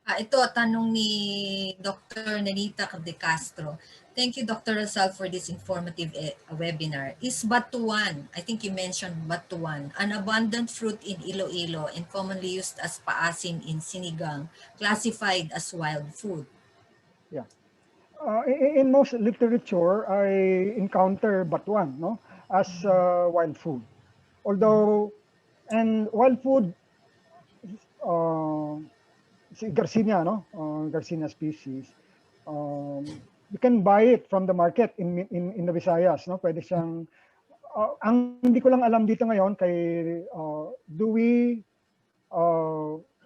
Ito, tanong ni Dr. Nanita De Castro. Thank you, Dr. Razal, for this informative webinar. Is batuan, I think you mentioned batuan, an abundant fruit in Iloilo and commonly used as paasim in sinigang, classified as wild food? Yeah. In most literature, I encounter batuan, no, as wild food. Although, and wild food, uh, si Garcinia, no, Garcinia species, you can buy it from the market in the Visayas, no. Pwede siyang, ang hindi ko lang alam dito ngayon kay, do we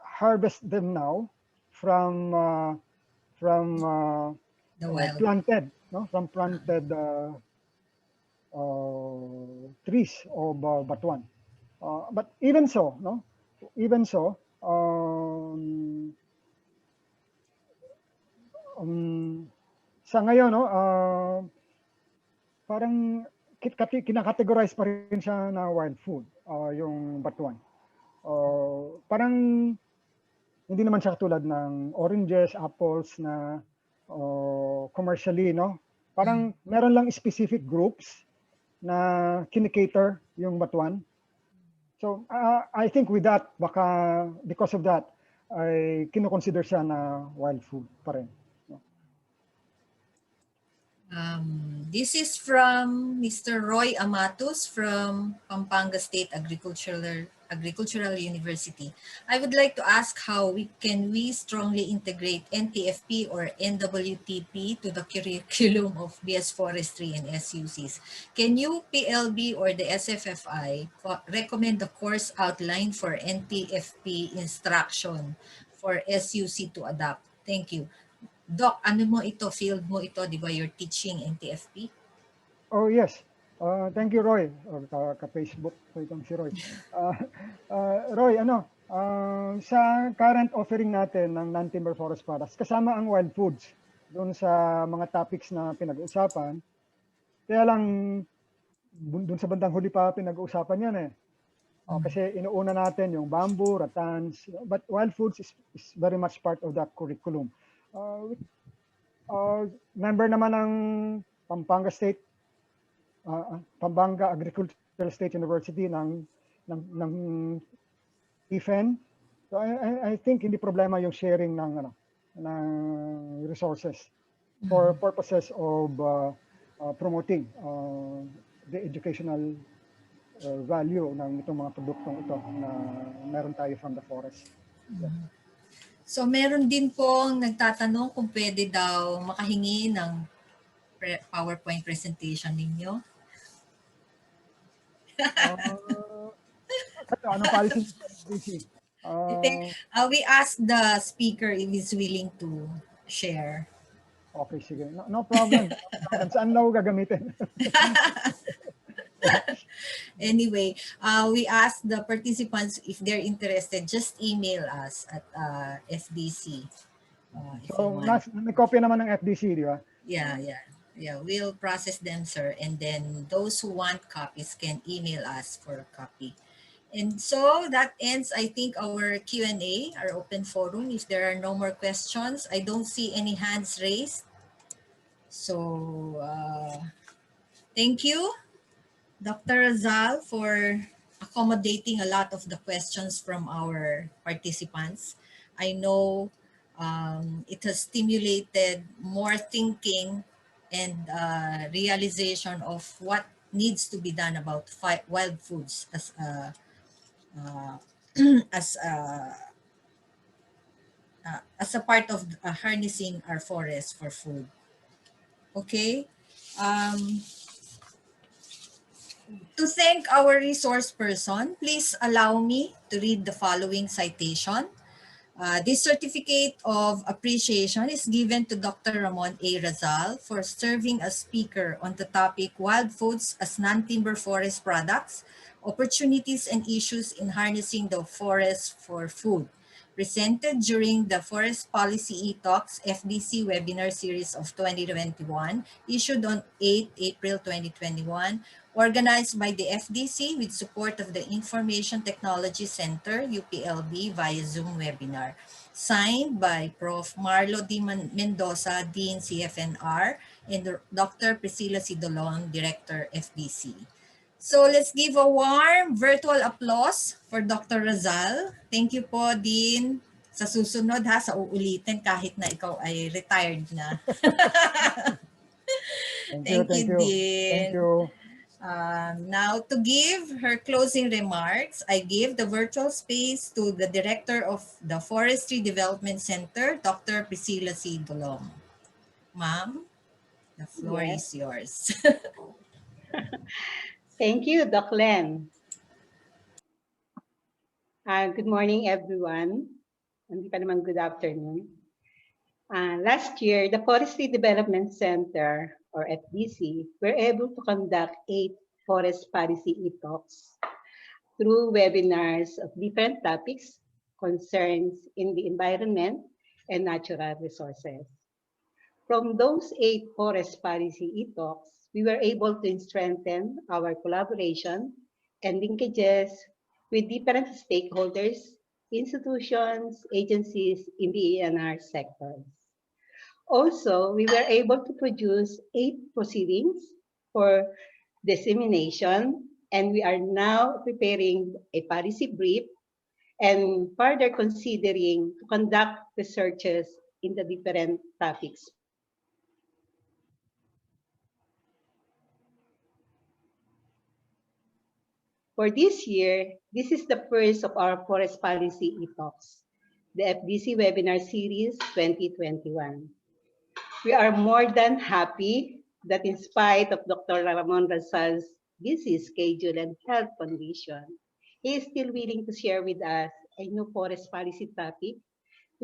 harvest them now from from The wild. planted, no, from planted trees of batuan. But even so, no, even so, um, sa ngayon, no, parang kinakategorize pa rin siya na wild food, yung batuan. Parang hindi naman siya katulad ng oranges, apples na commercially, no? Parang meron lang specific groups na kinikater yung batuan. So I think with that, baka because of that, ay kinoconsider siya na wild food pa rin. This is from Mr. Roy Amatus from Pampanga State Agricultural University. I would like to ask how can we strongly integrate NTFP or NWTP to the curriculum of BS Forestry and SUCs? Can UPLB or the SFFI recommend the course outline for NTFP instruction for SUC to adopt? Thank you. Doc, ano mo ito? Field mo ito, di ba? You're teaching NTFP? Oh, yes. Thank you, Roy. Ka-Facebook ko itong si Roy. Roy, sa current offering natin ng non-timber forest products, kasama ang wild foods doon sa mga topics na pinag-uusapan. Kaya lang, doon sa bandang huli pa pinag-uusapan yan eh. Kasi inuuna natin yung bamboo, rattans, but wild foods is very much part of that curriculum. Member naman ng Pampanga State, Pampanga Agricultural State University ng CFN. So I think hindi problema yung sharing ng resources for purposes of promoting the educational value ng itong mga produktong ito na meron tayo from the forest. Yeah. So meron din pong nagtatanong kung pwede daw makahingi ng PowerPoint presentation ninyo. Anong policy? We asked the speaker if he's willing to share. Okay, sige. No problem. Saan daw gagamitin? Anyway, we asked the participants if they're interested, just email us at FDC. So, may kopya naman ng FDC, di ba? Yeah. We'll process them, sir. And then those who want copies can email us for a copy. And so that ends, I think, our Q&A, our open forum. If there are no more questions, I don't see any hands raised. So thank you, Dr. Razal, for accommodating a lot of the questions from our participants. I know it has stimulated more thinking and realization of what needs to be done about wild foods as a as a part of harnessing our forests for food. Okay. To thank our resource person, please allow me to read the following citation. This certificate of appreciation is given to Dr. Ramon A. Razal for serving as speaker on the topic Wild Foods as Non-Timber Forest Products, Opportunities and Issues in Harnessing the Forest for Food, presented during the Forest Policy E-Talks FDC webinar series of 2021, issued on 8 April 2021, organized by the FDC with support of the Information Technology Center, UPLB, via Zoom webinar. Signed by Prof. Marlo D. Mendoza, Dean CFNR, and Dr. Priscila Dolom, Director FDC. So let's give a warm virtual applause for Dr. Razal. Thank you po, Dean Sa susunod ha, sa uulitin kahit na ikaw ay retired na. Thank you, Thank you, thank you. Thank Dean. you. Now, to give her closing remarks, I give the virtual space to the Director of the Forestry Development Center, Dr. Priscila C. Dolom. Ma'am, the floor Yes. is yours. Thank you, Doc Len. Good morning, everyone. Hindi pa naman good afternoon. Last year, the Forestry Development Center, or FDC, were able to conduct 8 forest policy e-talks through webinars of different topics, concerns in the environment and natural resources. From those 8 forest policy e-talks, we were able to strengthen our collaboration and linkages with different stakeholders, institutions, agencies in the ENR sectors. Also, we were able to produce 8 proceedings for dissemination, and we are now preparing a policy brief and further considering to conduct researches in the different topics. For this year, this is the first of our Forest Policy e-talks, the FDC Webinar Series 2021. We are more than happy that in spite of Dr. Ramon Razal's busy schedule and health condition, he is still willing to share with us a new forest policy topic,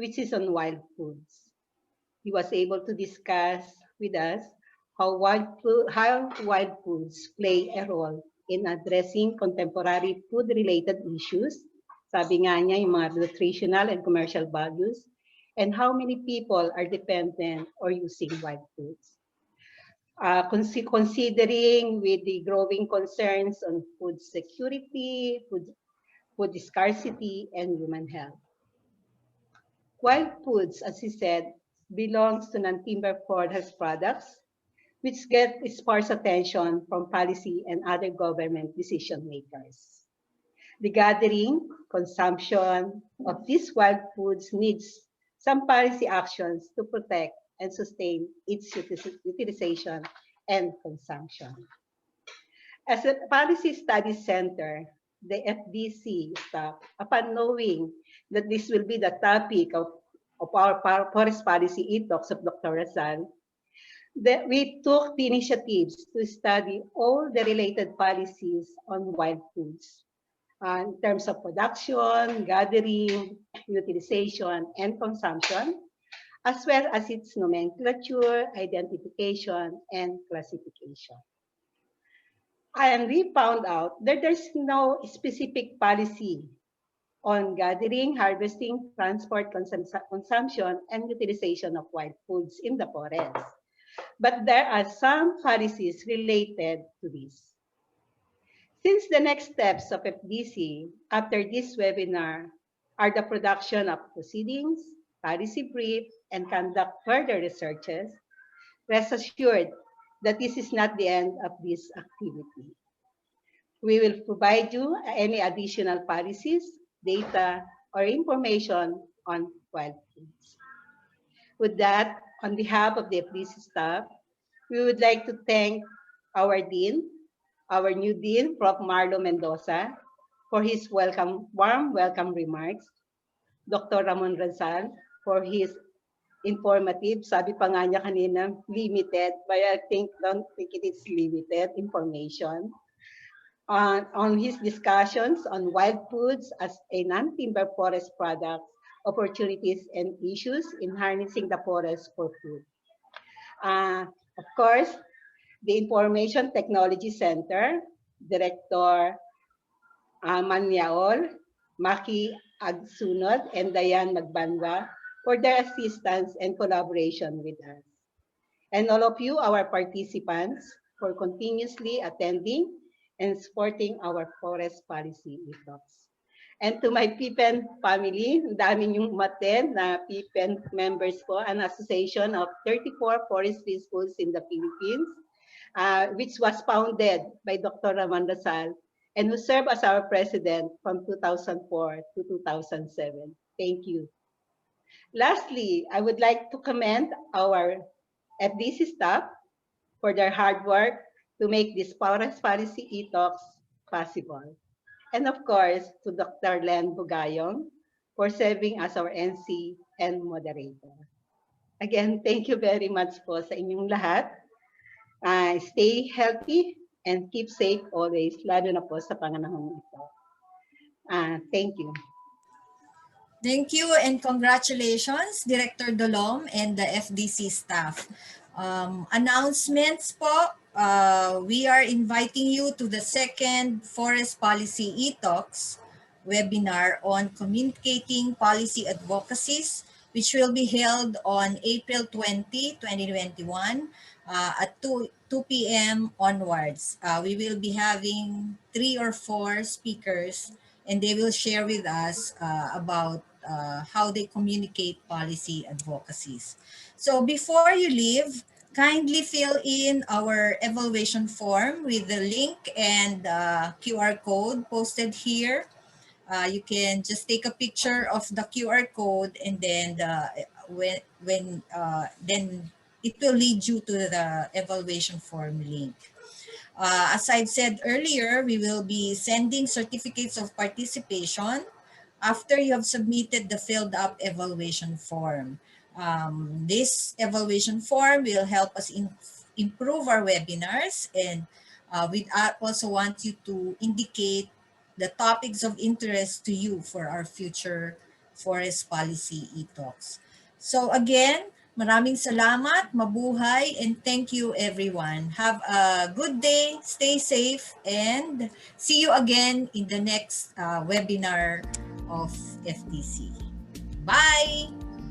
which is on wild foods. He was able to discuss with us how wild foods play a role in addressing contemporary food-related issues, sabi nga niya, yung mga nutritional and commercial values, and how many people are dependent or using wild foods. Considering with the growing concerns on food security, food scarcity, and human health. Wild foods, as he said, belongs to non-timber forest products, which get sparse attention from policy and other government decision makers. The gathering, consumption of these wild foods needs some policy actions to protect and sustain its utilization and consumption. As a policy studies center, the FDC staff, upon knowing that this will be the topic of our forest policy e-talks of Dr. Razal, that we took the initiatives to study all the related policies on wild foods in terms of production, gathering, utilization, and consumption, as well as its nomenclature, identification, and classification. And we found out that there's no specific policy on gathering, harvesting, transport, consumption, and utilization of wild foods in the forest. But there are some policies related to this. Since the next steps of FDC after this webinar are the production of proceedings, policy brief, and conduct further researches, rest assured that this is not the end of this activity. We will provide you any additional policies, data, or information on wild foods. With that, on behalf of the FDC staff, we would like to thank our Dean, our new Dean, Prof. Marlo Mendoza, for his warm welcome remarks, Dr. Ramon Razal, for his informative, sabi pa nga niya kanina, limited, but I don't think it is limited information, on his discussions on wild foods as a non-timber forest product, opportunities and issues in harnessing the forest for food. Of course, the Information Technology Center, Director Manyaol, Maki Agsunod, and Dayan Magbanwa for their assistance and collaboration with us. And all of you, our participants, for continuously attending and supporting our forest policy e-talks. And to my PIPEN family, dami yung umattend na PIPEN members po, an association of 34 forestry schools in the Philippines, which was founded by Dr. Ramon Razal and who served as our president from 2004 to 2007. Thank you. Lastly, I would like to commend our FDC staff for their hard work to make this Forest Policy e-talks possible. And of course, to Dr. Len Bugayong for serving as our NC and moderator. Again, thank you very much po sa inyong lahat. Stay healthy and keep safe always, lalo na po sa panganahong ito. Thank you. Thank you and congratulations, Director Dolom and the FDC staff. Announcements po, we are inviting you to the second Forest Policy e-talks webinar on communicating policy advocacies, which will be held on April 20, 2021 at 2 p.m. onwards. We will be having 3 or 4 speakers and they will share with us about how they communicate policy advocacies. So before you leave, kindly fill in our evaluation form with the link and QR code posted here. You can just take a picture of the QR code and then then it will lead you to the evaluation form link. As I've said earlier, we will be sending certificates of participation after you have submitted the filled up evaluation form. This evaluation form will help us improve our webinars, and we also want you to indicate the topics of interest to you for our future forest policy e-talks. So again, maraming salamat, mabuhay, and thank you everyone. Have a good day, stay safe, and see you again in the next webinar of FTC. Bye!